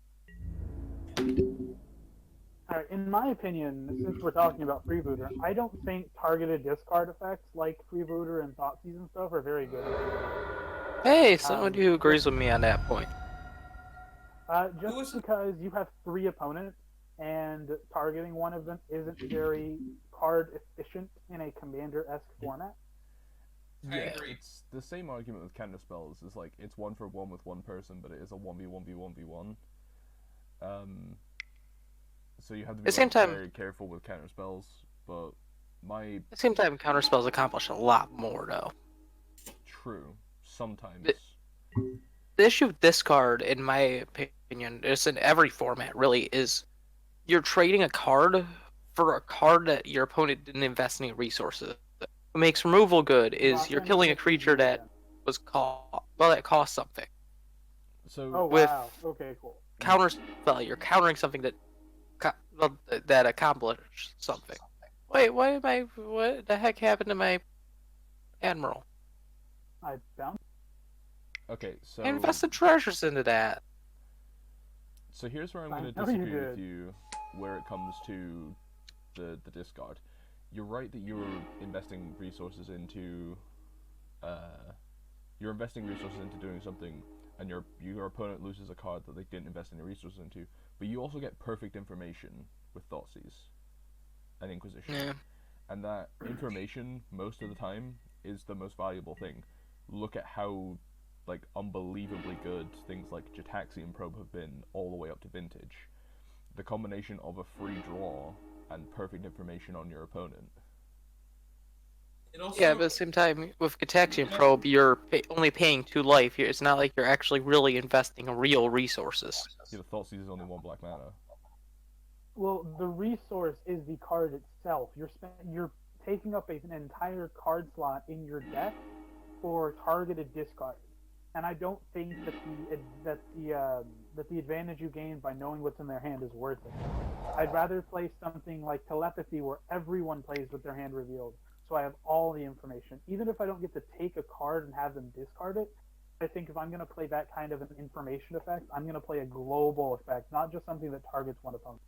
Alright, in my opinion, since we're talking about Freebooter, I don't think targeted discard effects like Freebooter and Thoughtseize and stuff are very good. Hey, someone who agrees with me on that point. Just because you have 3 opponents, and targeting one of them isn't very card efficient in a Commander-esque format. I Yeah, agree. it's the same argument with counter spells. It's like it's 1-for-1 with one person, but it is a 1v1v1v1. So you have to be At the same time- very careful with counter spells. But my At the same time, counterspells accomplish a lot more, though. true sometimes. The issue with discard, in my opinion, is in every format, really, is you're trading a card for a card that your opponent didn't invest any resources. What makes removal good is you're killing a creature that was that cost something. So Oh with- wow. Okay, cool. Counterspell, you're countering something that accomplished something. Wait, what the heck happened to my Admiral? I bounced. okay, so I invested treasures into that. So here's where I'm I going to know you disagree with did. you where it comes to the discard. You're right that you're investing resources into doing something, and your opponent loses a card that they didn't invest any resources into. But you also get perfect information with Thoughtseize and Inquisition, Yeah. and that information most of the time is the most valuable thing. Look at how like unbelievably good things like Jataxian Probe have been all the way up to Vintage. The combination of a free draw and perfect information on your opponent. It also, Yeah, but at the same time, with Gataxian Probe, you're only paying 2 life. It's not like you're actually really investing real resources. Yeah, the Thoughtseize is only 1 black mana. Well, the resource is the card itself. You're taking up an entire card slot in your deck for targeted discard, and I don't think that the advantage you gain by knowing what's in their hand is worth it. I'd rather play something like Telepathy, where everyone plays with their hand revealed, so I have all the information. Even if I don't get to take a card and have them discard it, I think if I'm going to play that kind of an information effect, I'm going to play a global effect, not just something that targets one opponent.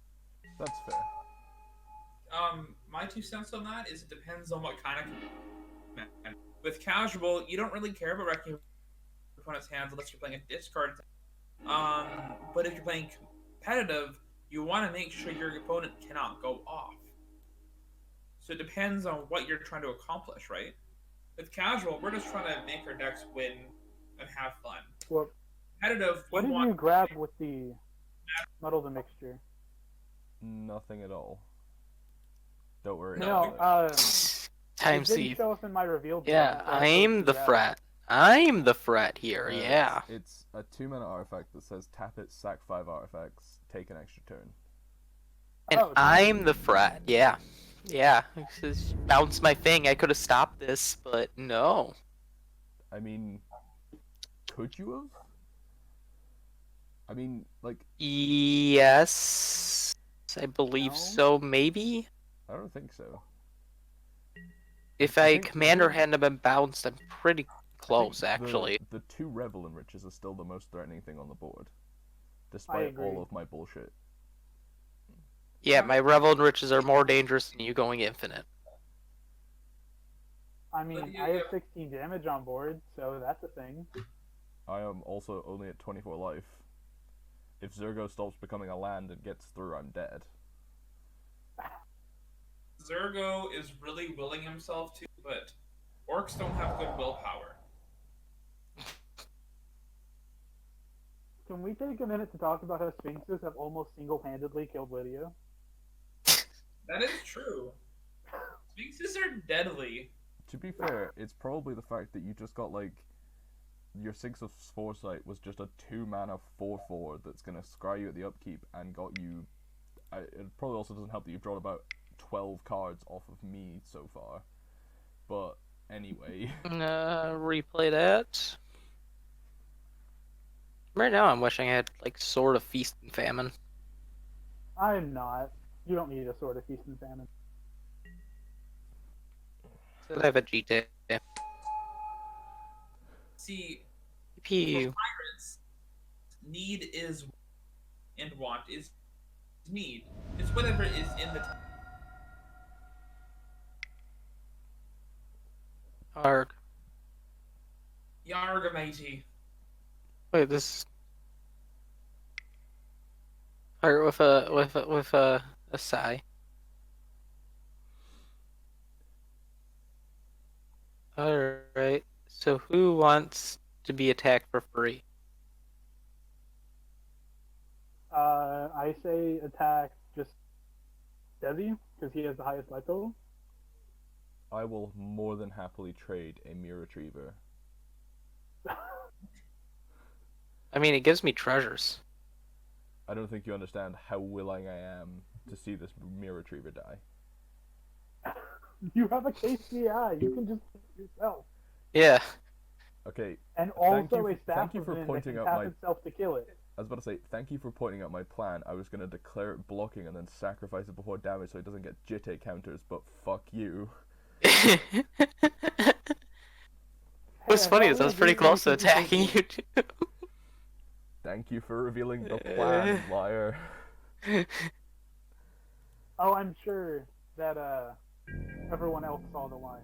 That's fair. my 2 cents on that is it depends on what kind of. With casual, you don't really care about opponent's hands unless you're playing a discard. But if you're playing competitive, you want to make sure your opponent cannot go off. So it depends on what you're trying to accomplish, right? With casual, we're just trying to make our decks win and have fun. Well, Competitive, what did you grab with the muddle the mixture? Nothing at all. Don't worry. No, Time it didn't seed. show up in my reveal. Yeah, button, so I I'm posted the that. fret. I'm the fret here, yeah. It's a 2-mana artifact that says tap it, sack 5 artifacts, take an extra turn. And Oh, I'm the fret, yeah. Yeah, just bounce my thing. I could have stopped this, but no. I mean, could you have? I mean, like, Yes, I believe No? so, maybe? I don't think so. If I I think- commander hadn't have been bounced, I'm pretty close, I think actually. The 2 Revel Enriches are still the most threatening thing on the board. Despite agree. all of my bullshit. Yeah, my Revel and Riches are more dangerous than you going infinite. I mean, I have 16 damage on board, so that's a thing. I am also only at 24 life. If Zurgo stops becoming a land and gets through, I'm dead. Zurgo is really willing himself to, but orcs don't have good willpower. Can we take a minute to talk about how Sphinxes have almost single-handedly killed Lydia? That is true. Sphinxes are deadly. To be fair, it's probably the fact that you just got, like, your Six of Foresight was just a 2-mana 4/4 that's going to scry you at the upkeep and got you... it probably also doesn't help that you've drawn about 12 cards off of me so far. But, anyway. Replay that. Right now I'm wishing I had, like, Sword of Feast and Famine. I'm not. You don't need a Sword of Feast and Famine. So I have a GTA. See, Pew. for pirates, need is and want is need. It's whatever is in the Arg. Yarg, matey. Wait, this. Pirate with a sigh. Alright. So who wants to be attacked for free? I say attack just Desi, because he has the highest life total. I will more than happily trade a Mirror Retriever. I mean, it gives me treasures. I don't think you understand how willing I am to see this Mirror Retriever die. You have a KCI. You can just do it yourself. Yeah. Okay, And Thank also you- a staff thank you for of Nin that pointing can out tap my- itself to kill it. I was about to say, thank you for pointing out my plan. I was going to declare it blocking and then sacrifice it before damage so it doesn't get JIT counters, but fuck you. What's funny is I was pretty close to attacking you too. Thank you for revealing the plan, liar. Oh, I'm sure that everyone else saw the line.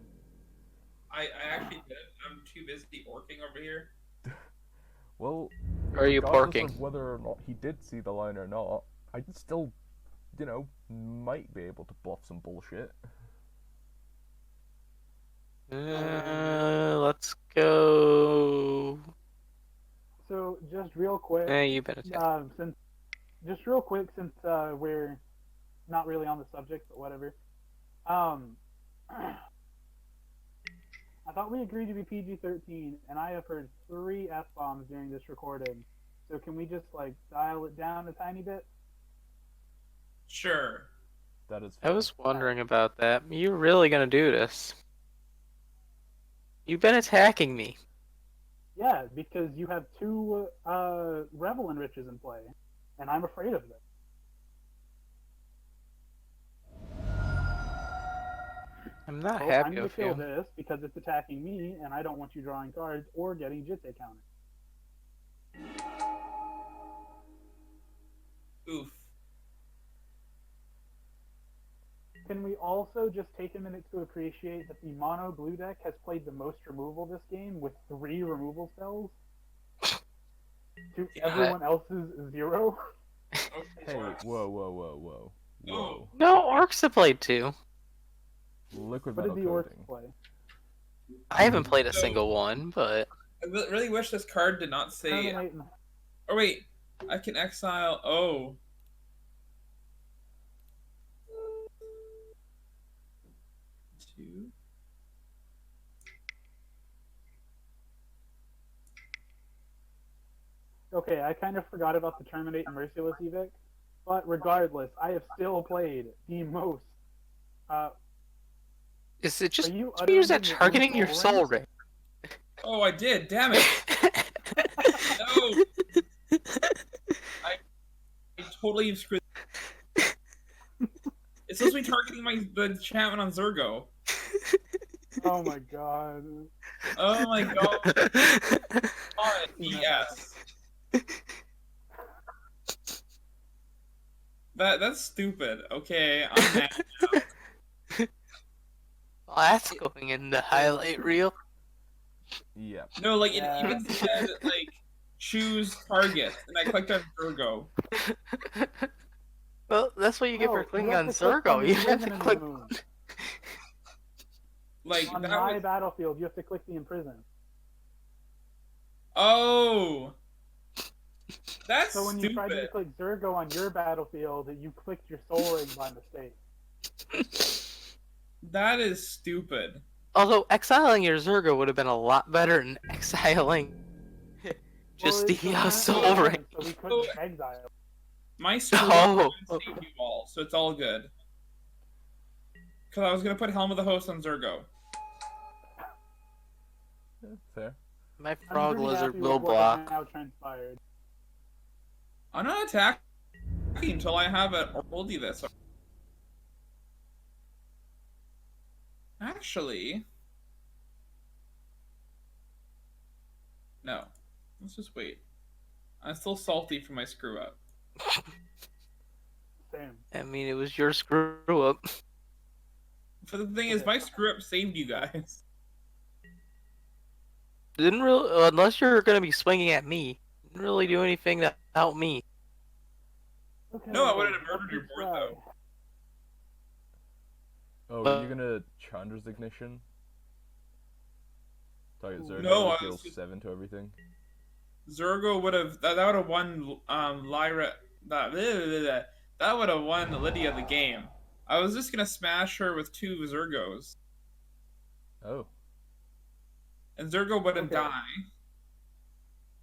I actually did. I'm too busy orking over here. Well, Or are you regardless porking? of whether or not he did see the line or not, I still, might be able to bluff some bullshit. Let's go. So just real quick, You better attack. since we're not really on the subject, but whatever. I thought we agreed to be PG-13, and I have heard 3 F-bombs during this recording. So can we just, dial it down a tiny bit? Sure. That is I was wondering about that. You really gonna do this? You've been attacking me. Yeah, because you have 2 Revel Enriches in play, and I'm afraid of them. I'm not So I'm happy going to with kill you. this because it's attacking me, and I don't want you drawing cards or getting Jite counter. Oof. Can we also just take a minute to appreciate that the mono blue deck has played the most removal this game with 3 removal spells? To Yeah. everyone else's 0? Okay, Hey, orcs. whoa. Oh. No, orcs have played too. Liquid What did metal the orcs coating. play? I haven't played a So- single one, but I really wish this card did not say. Terminate and Oh wait, I can exile. Oh. Two. Okay, I kind of forgot about the Terminate and Merciless Evict, but regardless, I have still played the most. is it just Are you me or is that utterly your own targeting your soul soul ring? ring? Oh, I did. Damn it. No. I totally screwed. It's supposed to be targeting the enchantment on Zurgo. Oh my god. Oh my god. Yes. That's stupid. Okay, I'm mad. Well, that's going in the highlight reel. Yeah. No, like it Yeah. even said like choose target, and I clicked on Zurgo. Well, that's what you get No, for you clicking have on to click Zurgo. the You have to Imprison in the click. moon. Like On that my was. battlefield, you have to click the imprison. Oh. That's So when you tried to stupid. click Zurgo on your battlefield, you clicked your soul ring by mistake. That is stupid. Although exiling your Zurgo would have been a lot better than exiling just Well, it's the apparently soul it ring. wasn't, so we couldn't exile. My screw Oh. up saved you all, so it's all good. Because I was gonna put Helm of the Host on Zurgo. Yeah, fair. My I'm frog pretty lizard happy will with what block. has now transpired. I'm not attacking until I have an oldie this. Actually, no. Let's just wait. I'm still salty for my screw up. Same. I mean, it was your screw up. But the thing is, my screw up saved you guys. Didn't really, unless you're gonna be swinging at me. Didn't really do anything to help me. Okay, No, I wouldn't have murdered your let's board try. though. Oh, But- you're gonna Chandra's Ignition? Target Zurgo No, I was deals just- 7 to everything. Zurgo would have that would have won Lyra that would have won Lydia the game. I was just gonna smash her with 2 Zurgos, Oh. and Zurgo wouldn't Okay. die.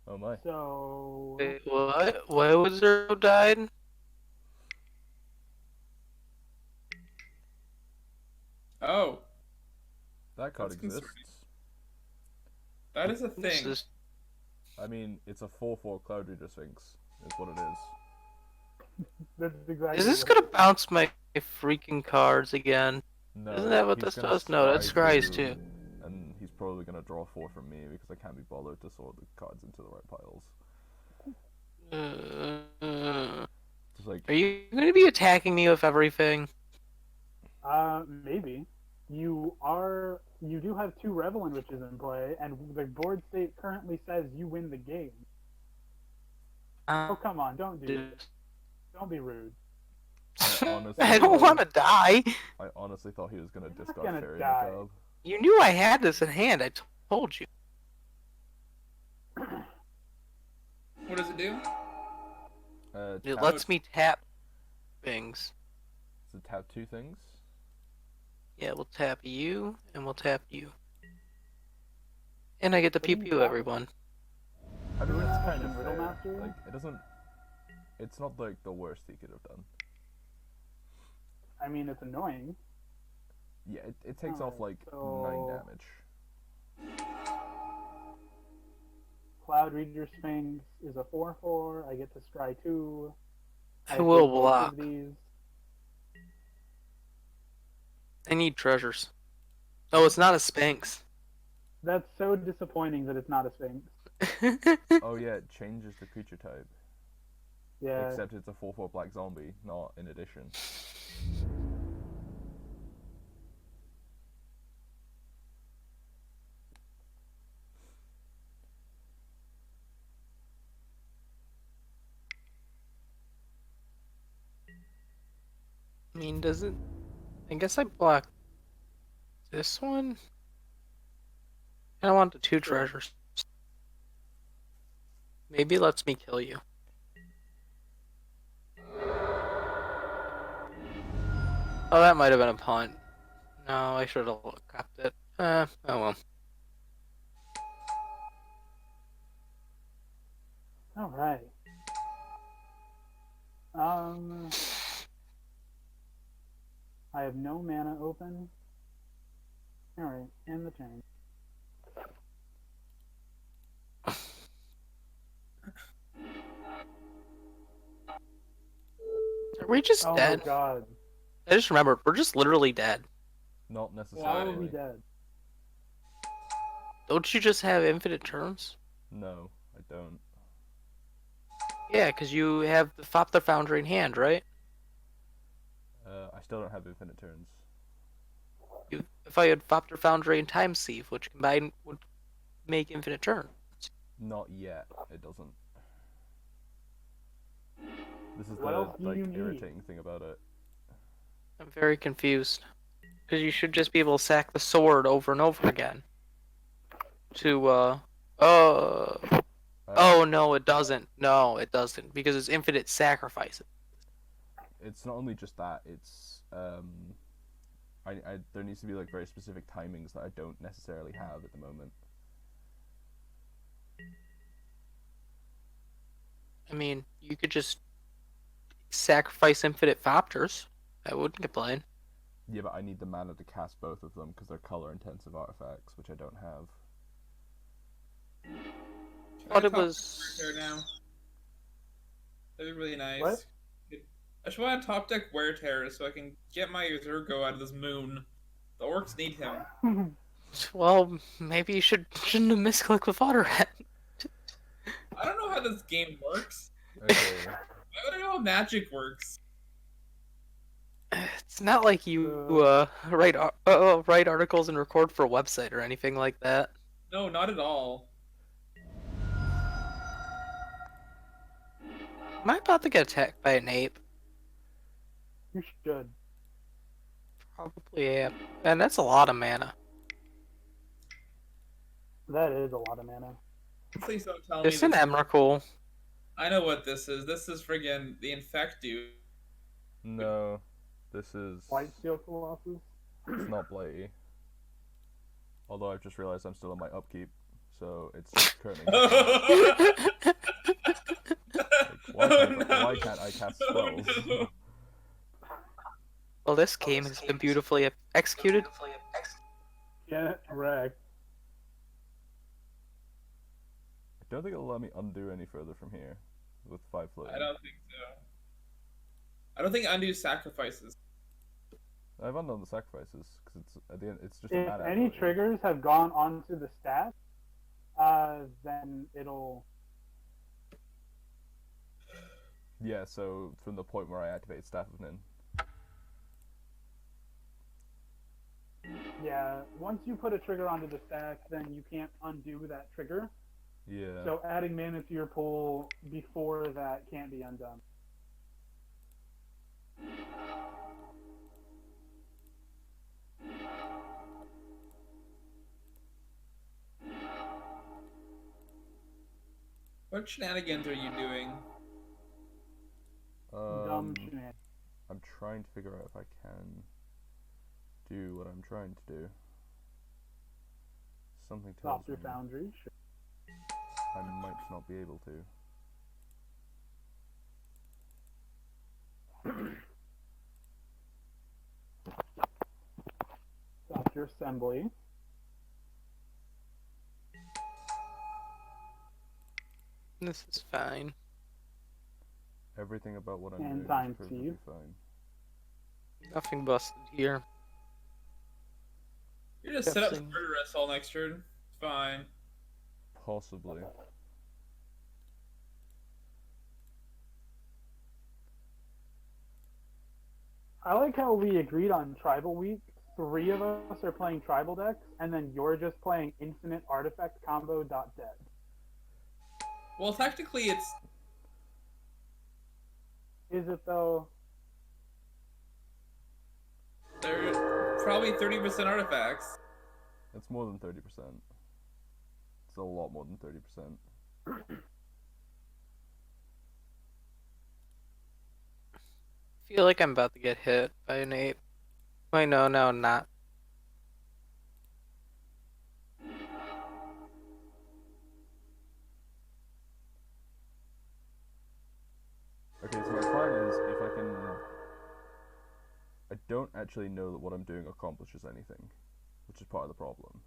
Oh my. So Wait, what? Why was Zurgo died? Oh, That card That's exists. concerning. that is a This thing. is- I mean, it's a 4/4 Cloud Reader Sphinx, is what it is. that's exactly. Is this what- gonna bounce my freaking cards again? No, Isn't that what he's this gonna does? No, that scry scries too. And he's probably gonna draw 4 from me because I can't be bothered to sort the cards into the right piles. Just like, Are you gonna be attacking me with everything? Maybe. You do have 2 Revel Enriches in play, and the board state currently says you win the game. Oh, come on, don't do this. Don't be rude. I honestly, I don't want to die. I honestly thought he was gonna You're not discard gonna Fairy die. Macabre. You knew I had this in hand. I told you. What does it do? It Tap, lets me tap things. does it tap 2 things? Yeah, we'll tap you, and we'll tap you. And I get to What do you pew mean pew tap? everyone. I mean, Doing that's that kind in of Riddle fair. Master? Like, it doesn't. It's not like the worst he could have done. I mean, it's annoying. Yeah, it takes off Alright, like so- 9 damage. Cloud Reader Sphinx is a 4/4. I get to scry 2. I will take both block. of these. I need treasures. Oh, it's not a Sphinx. That's so disappointing that it's not a Sphinx. Oh yeah, it changes the creature type. Yeah. Except it's a 4/4 black zombie, not in addition. I mean, does it? I guess I block this one. I want the two treasures. Maybe it lets me kill you. Oh, that might have been a punt. No, I should have kept it. Oh well. All right. I have no mana open. All right, end the turn. Are we just Oh dead? my god. I just remembered, we're just literally dead. Not How are necessarily. we dead? Don't you just have infinite turns? No, I don't. Yeah, because you have the Fopter Foundry in hand, right? I still don't have infinite turns. If I had Fopter Foundry and Time Sieve, which combined would make infinite turns. Not yet. It doesn't. This is What the else do like you need? irritating thing about it. I'm very confused. Because you should just be able to sack the sword over and over again. To, Oh, no, it doesn't. No, it doesn't. Because it's infinite sacrifices. It's not only just that. It's there needs to be like very specific timings that I don't necessarily have at the moment. I mean, you could just sacrifice infinite Fopters. I wouldn't complain. Yeah, but I need the mana to cast both of them because they're color-intensive artifacts, which I don't have. Thought it was... There now. That'd be really nice. What? I just want a top deck wear tear so I can get my Zurgo out of this moon. The orcs need him. Well, maybe you shouldn't have misclicked with Otter Hat. I don't know how this game works. Okay. I don't know how magic works. It's not like you write articles and record for a website or anything like that. No, not at all. Am I about to get attacked by an ape? You should. Probably am. And that's a lot of mana. That is a lot of mana. Please don't tell me It's an this. Emrakul. I know what this is. This is friggin' the Infect dude. No, this is. White Steel Colossus? It's not Blighty. Although I've just realized I'm still in my upkeep, so it's currently. Why can't I cast spells? No. Well, this game has been beautifully executed. Get wrecked. I don't think it'll let me undo any further from here with 5 floating. I don't think so. I don't think undo sacrifices. I've undone the sacrifices because it's at the end. It's just If a mana any ability. triggers have gone onto the stat, then it'll... Yeah, so from the point where I activate Staff of Nin. Yeah, once you put a trigger onto the stack, then you can't undo that trigger. Yeah. So adding mana to your pool before that can't be undone. What shenanigans are you doing? Dumb shenanigans. I'm trying to figure out if I can do what I'm trying to do. Something tells Stop your me foundry. Sure. I might not be able to. Stop your assembly. This is fine. Everything about what I'm And doing time is perfectly Steve. fine. Nothing busted here. You're just set up Definitely. murder us all next turn. It's fine. Possibly. I like how we agreed on Tribal Week. 3 of us are playing tribal decks, and then you're just playing infinite artifact combo .dead. Well, technically, it's Is it though? They're probably 30% artifacts. It's more than 30%. It's a lot more than 30%. I feel like I'm about to get hit by an ape. Wait, no, I'm not. Okay, so my plan is if I can... I don't actually know that what I'm doing accomplishes anything, which is part of the problem.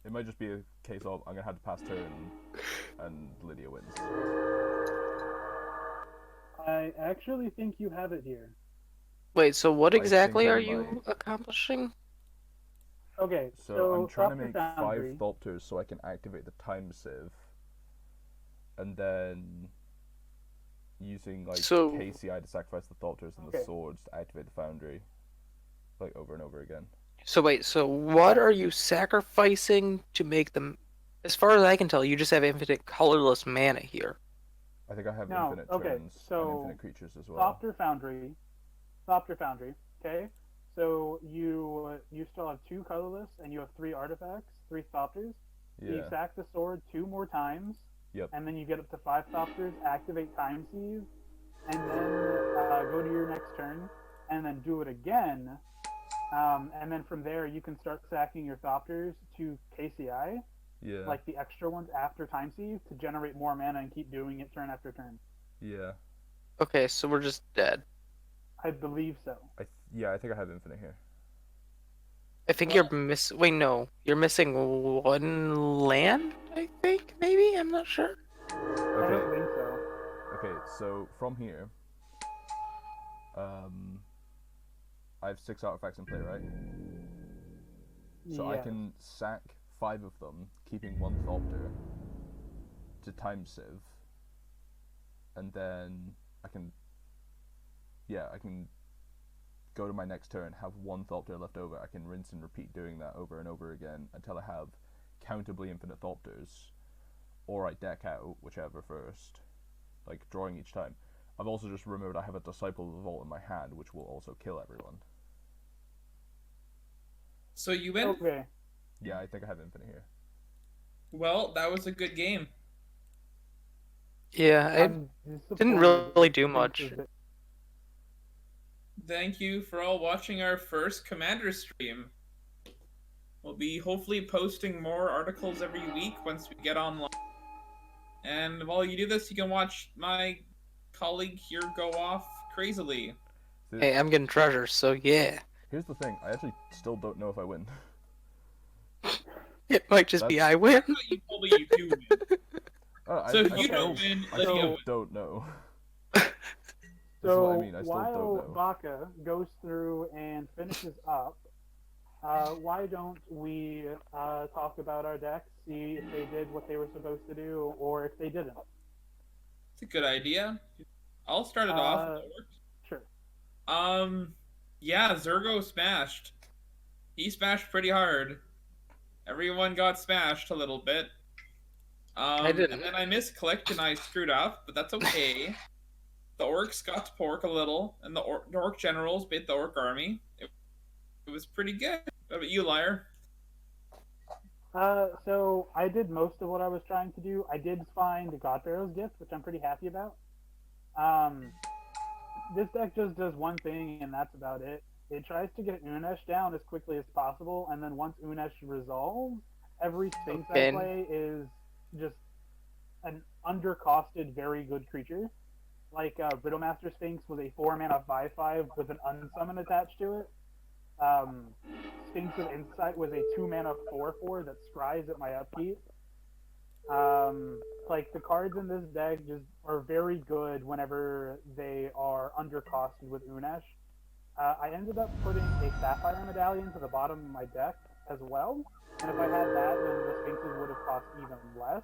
It might just be a case of I'm going to have to pass turn and Lydia wins. I actually think you have it here. Wait, so what I exactly think I are you might. accomplishing? Okay, So I'm trying to Thopter make Foundry. 5 Thopters so I can activate the time sieve. And then using like So- KCI to sacrifice the Thopters and the swords to activate the foundry. Like over and over again. So wait, so what are you sacrificing to make them? As far as I can tell, you just have infinite colorless mana here. I think I have No, infinite okay, turns so and infinite creatures as well. Thopter Foundry. Okay, so you still have 2 colorless and you have 3 artifacts, 3 Thopters. So you Yeah. sack the sword 2 more times. Yep. And then you get up to 5 Thopters, activate Time Sieve, and then go to your next turn, and then do it again. And then from there, you can start sacking your Thopters to KCI, Yeah. like the extra ones after Time Sieve, to generate more mana and keep doing it turn after turn. Yeah. Okay, so we're just dead. I believe so. I think I have infinite here. I think you're Wait, no, you're missing 1 land. I think maybe I'm not sure. I don't Okay. think so. Okay, so from here, I have 6 artifacts in play, right? So I Yes. can sack 5 of them, keeping 1 Thopter to time sieve, and then I can go to my next turn, have 1 Thopter left over. I can rinse and repeat doing that over and over again until I have countably infinite Thopters, or I deck out, whichever first, like drawing each time. I've also just remembered I have a Disciple of the Vault in my hand, which will also kill everyone. So you win? Okay. Yeah, I think I have infinite here. Well, that was a good game. Yeah, I I'm didn't disappointed really do in much. Sphinx's Thank you for all watching our first Commander stream. We'll be hopefully posting more articles every week once we get online. And while you do this, you can watch my colleague here go off crazily. Hey, I'm getting treasures, so yeah. Here's the thing, I actually still don't know if I win. It might just be I win. You told me you do win. So if you don't win, I Lydia still wins. don't know. So This is what I mean, I still while don't know. Baka goes through and finishes up, why don't we talk about our decks, see if they did what they were supposed to do, or if they didn't? It's a good idea. I'll start it off. Sure. Yeah, Zurgo smashed. He smashed pretty hard. Everyone got smashed a little bit. I didn't. And then I misclicked and I screwed up, but that's okay. The orcs got to pork a little, and the orc generals bait the orc army. It was pretty good. What about you, Liar? So I did most of what I was trying to do. I did find Godbarrow's Gift, which I'm pretty happy about. This deck just does one thing, and that's about it. It tries to get Unesh down as quickly as possible, and then once Unesh resolves, every Sphinx I play is just an undercosted, very good creature. Like Riddlemaster Sphinx was a 4-mana 5/5 with an unsummon attached to it. Sphinx of Insight was a 2-mana 4/4 that scries at my upkeep. Like the cards in this deck just are very good whenever they are undercosted with Unesh. I ended up putting a Sapphire Medallion to the bottom of my deck as well, and if I had that, then the Sphinxes would have cost even less.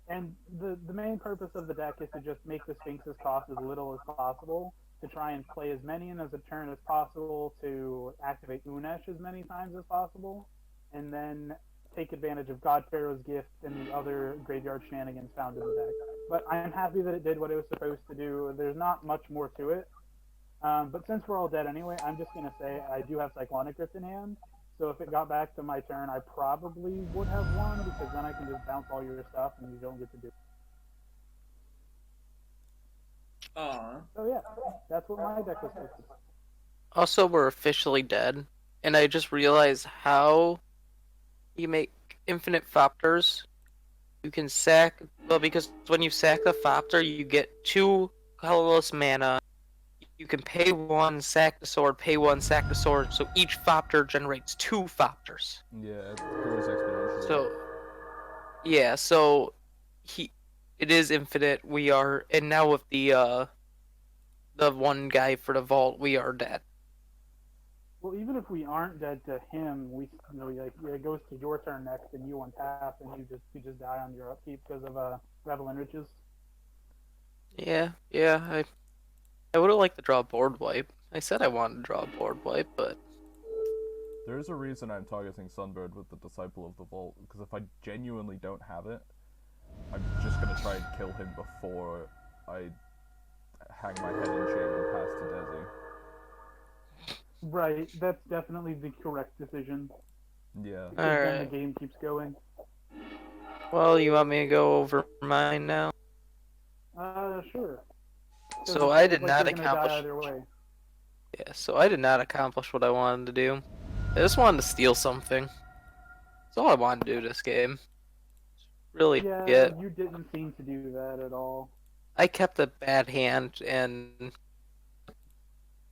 And the main purpose of the deck is to just make the Sphinxes cost as little as possible, to try and play as many in as a turn as possible, to activate Unesh as many times as possible, and then take advantage of God Pharaoh's gift and the other graveyard shenanigans found in the deck. But I'm happy that it did what it was supposed to do. There's not much more to it. But since we're all dead anyway, I'm just going to say I do have Cyclonic Rift in hand. So if it got back to my turn, I probably would have won because then I can just bounce all your stuff and you don't get to do it. So yeah, that's what my deck was supposed to do. Also, we're officially dead, and I just realized how you make infinite Thopters. You can sack, well, because when you sack the Thopter, you get 2 colorless mana. You can pay 1, sack the sword, pay 1, sack the sword, so each Thopter generates 2 Thopters. Yeah, it grows exponentially. So, yeah, so it is infinite. We are, and now with the one guy for the vault, we are dead. Well, even if we aren't dead to him, we like it goes to your turn next, and you untap, and you just die on your upkeep because of Revel and Riches. Yeah, I would have liked to draw a board wipe. I said I wanted to draw a board wipe, but There is a reason I'm targeting Sunbird with the Disciple of the Vault, because if I genuinely don't have it, I'm just going to try and kill him before I hang my head in shame and pass to Desi. Right, that's definitely the correct decision. Yeah. Because then the Alright. game keeps going. Well, you want me to go over mine now? Sure. 'Cause So it I feels did like not you're gonna die accomplish. either way. Yeah, so I did not accomplish what I wanted to do. I just wanted to steal something. That's all I wanted to do this game. Really, Yeah, you didn't seem to do that at all. I kept a bad hand, and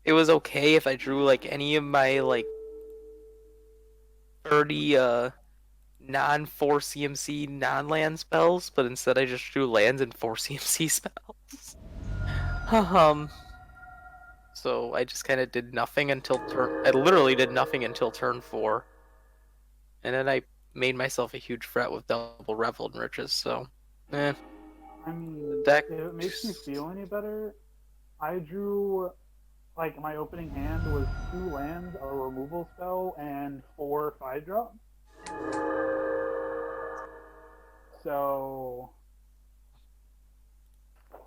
it was okay if I drew like any of my like 30 non-4 CMC non-land spells, but instead I just drew lands and 4 CMC spells. So I just kind of did nothing until I literally did nothing until turn 4. And then I made myself a huge threat with double Revel and Riches, so I mean, deck. if it makes you feel any better, I drew, like, my opening hand was 2 lands, a removal spell, and 4 5-drop. So,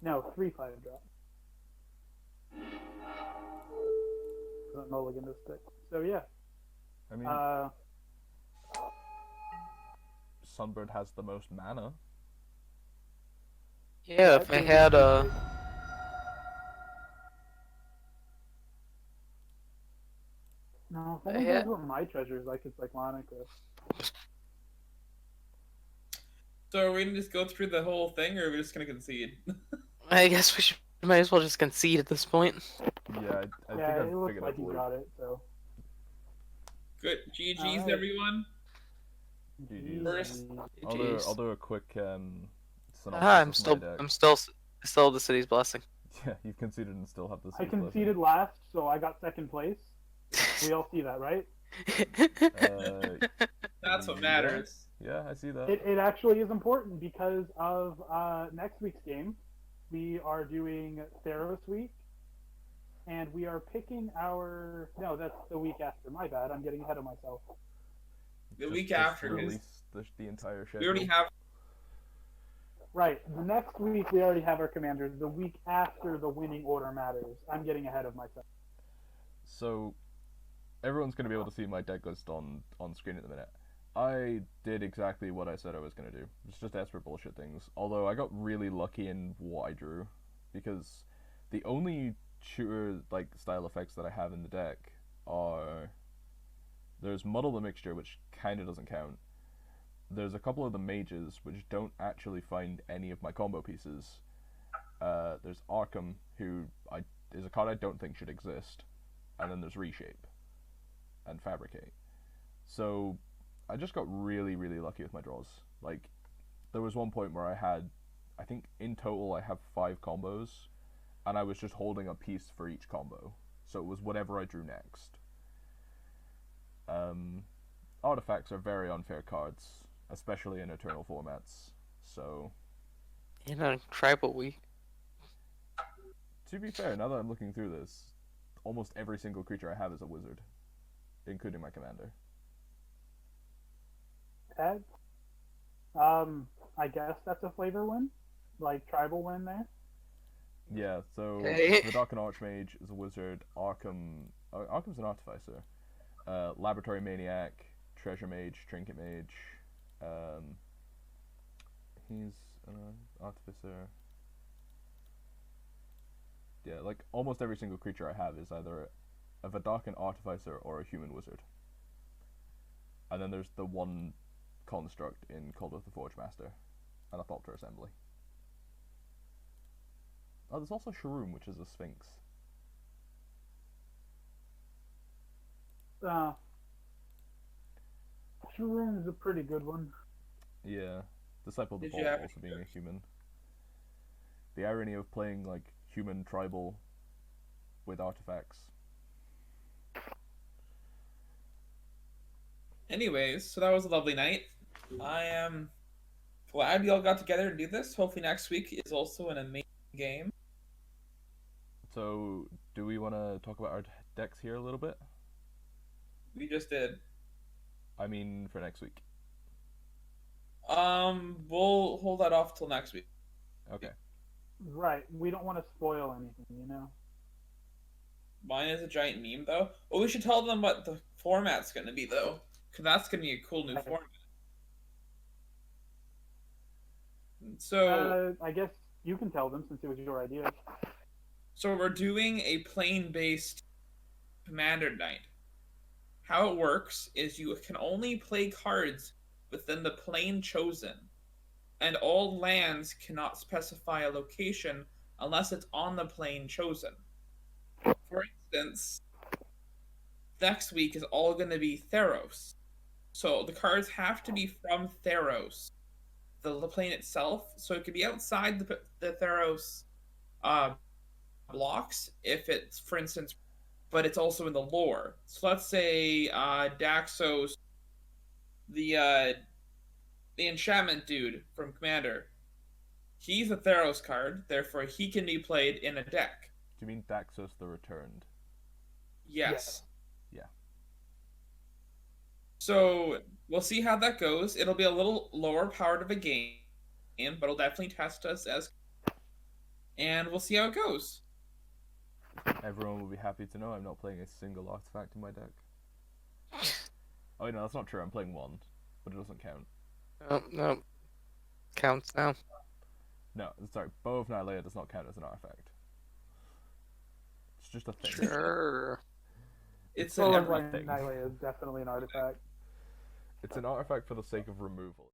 no, 3 5-drop. Doesn't mulligan this stick. So yeah. I mean, Sunbird has the most mana. Yeah, if I had No, if anyone knows what my treasures like, it's like Monica. So are we gonna just go through the whole thing, or are we just gonna concede? I guess we might as well just concede at this point. Yeah, I Yeah, think it I've looks figured like out you the loop. got it, so. Good. GG's, Alright. everyone. GG's. First, I'll do a quick synopsis I'm of still my deck. I'm still the city's blessing. Yeah, you've conceded and still have the I same blessing. conceded last, so I got second place. We all see that, right? that's what matters. Yeah, I see that. It actually is important because of next week's game. We are doing Theros Week, and we are picking our... No, that's the week after. My bad. I'm getting ahead of myself. The week after, because release the entire schedule. we already have. Right. The next week, we already have our commanders. The week after, the winning order matters. I'm getting ahead of myself. So, everyone's going to be able to see my deck list on screen at the minute. I did exactly what I said I was going to do. It's just desperate bullshit things. Although I got really lucky in what I drew, because the only shooter like style effects that I have in the deck are there's Muddle the Mixture, which kind of doesn't count. There's a couple of the mages which don't actually find any of my combo pieces. There's Arkham, who is a card I don't think should exist, and then there's Reshape and Fabricate. So I just got really, really lucky with my draws. Like, there was one point where I think in total I have 5 combos, and I was just holding a piece for each combo. So it was whatever I drew next. Artifacts are very unfair cards, especially in Eternal formats. So, In a tribal week. to be fair, now that I'm looking through this, almost every single creature I have is a wizard, including my commander. pet. I guess that's a flavor win, like tribal win there. Yeah, so Okay. Vidoccan Archmage is a wizard. Arkham's an artificer. Laboratory Maniac, Treasure Mage, Trinket Mage. He's an artificer. Yeah, like almost every single creature I have is either a Vidoccan artificer or a human wizard. And then there's the one construct in Cult of the Forge Master and a Thopter Assembly. Oh, there's also Shroom, which is a Sphinx. Shroom is a pretty good one. Yeah, Disciple of the Did you Vault have also being a human. The irony of playing like human tribal with artifacts. Anyways, so that was a lovely night. I am glad we all got together to do this. Hopefully next week is also an amazing game. So, do we want to talk about our decks here a little bit? We just did. I mean, for next week. We'll hold that off till next week. Okay. Right. We don't want to spoil anything, you know? Mine is a giant meme, though. Well, we should tell them what the format's going to be, though, because that's going to be a cool new format. So, I guess you can tell them since it was your idea. so we're doing a plane-based Commander Night. How it works is you can only play cards within the plane chosen, and all lands cannot specify a location unless it's on the plane chosen. For instance, next week is all going to be Theros. So the cards have to be from Theros, the plane itself. So it could be outside the Theros blocks if it's, for instance, but it's also in the lore. So let's say Daxos, the enchantment dude from Commander, he's a Theros card, therefore he can be played in a deck. Do you mean Daxos the Returned? Yes. Yeah. So we'll see how that goes. It'll be a little lower powered of a game, but it'll definitely test us as, and we'll see how it goes. Everyone will be happy to know I'm not playing a single artifact in my deck. Oh, no, that's not true. I'm playing one, but it doesn't count. Oh, no. Counts now. No, sorry. Bow of Nylea does not count as an artifact. It's just a thing. Sure. It's So an like everything. Nylea is definitely an artifact. It's an artifact for the sake of removal.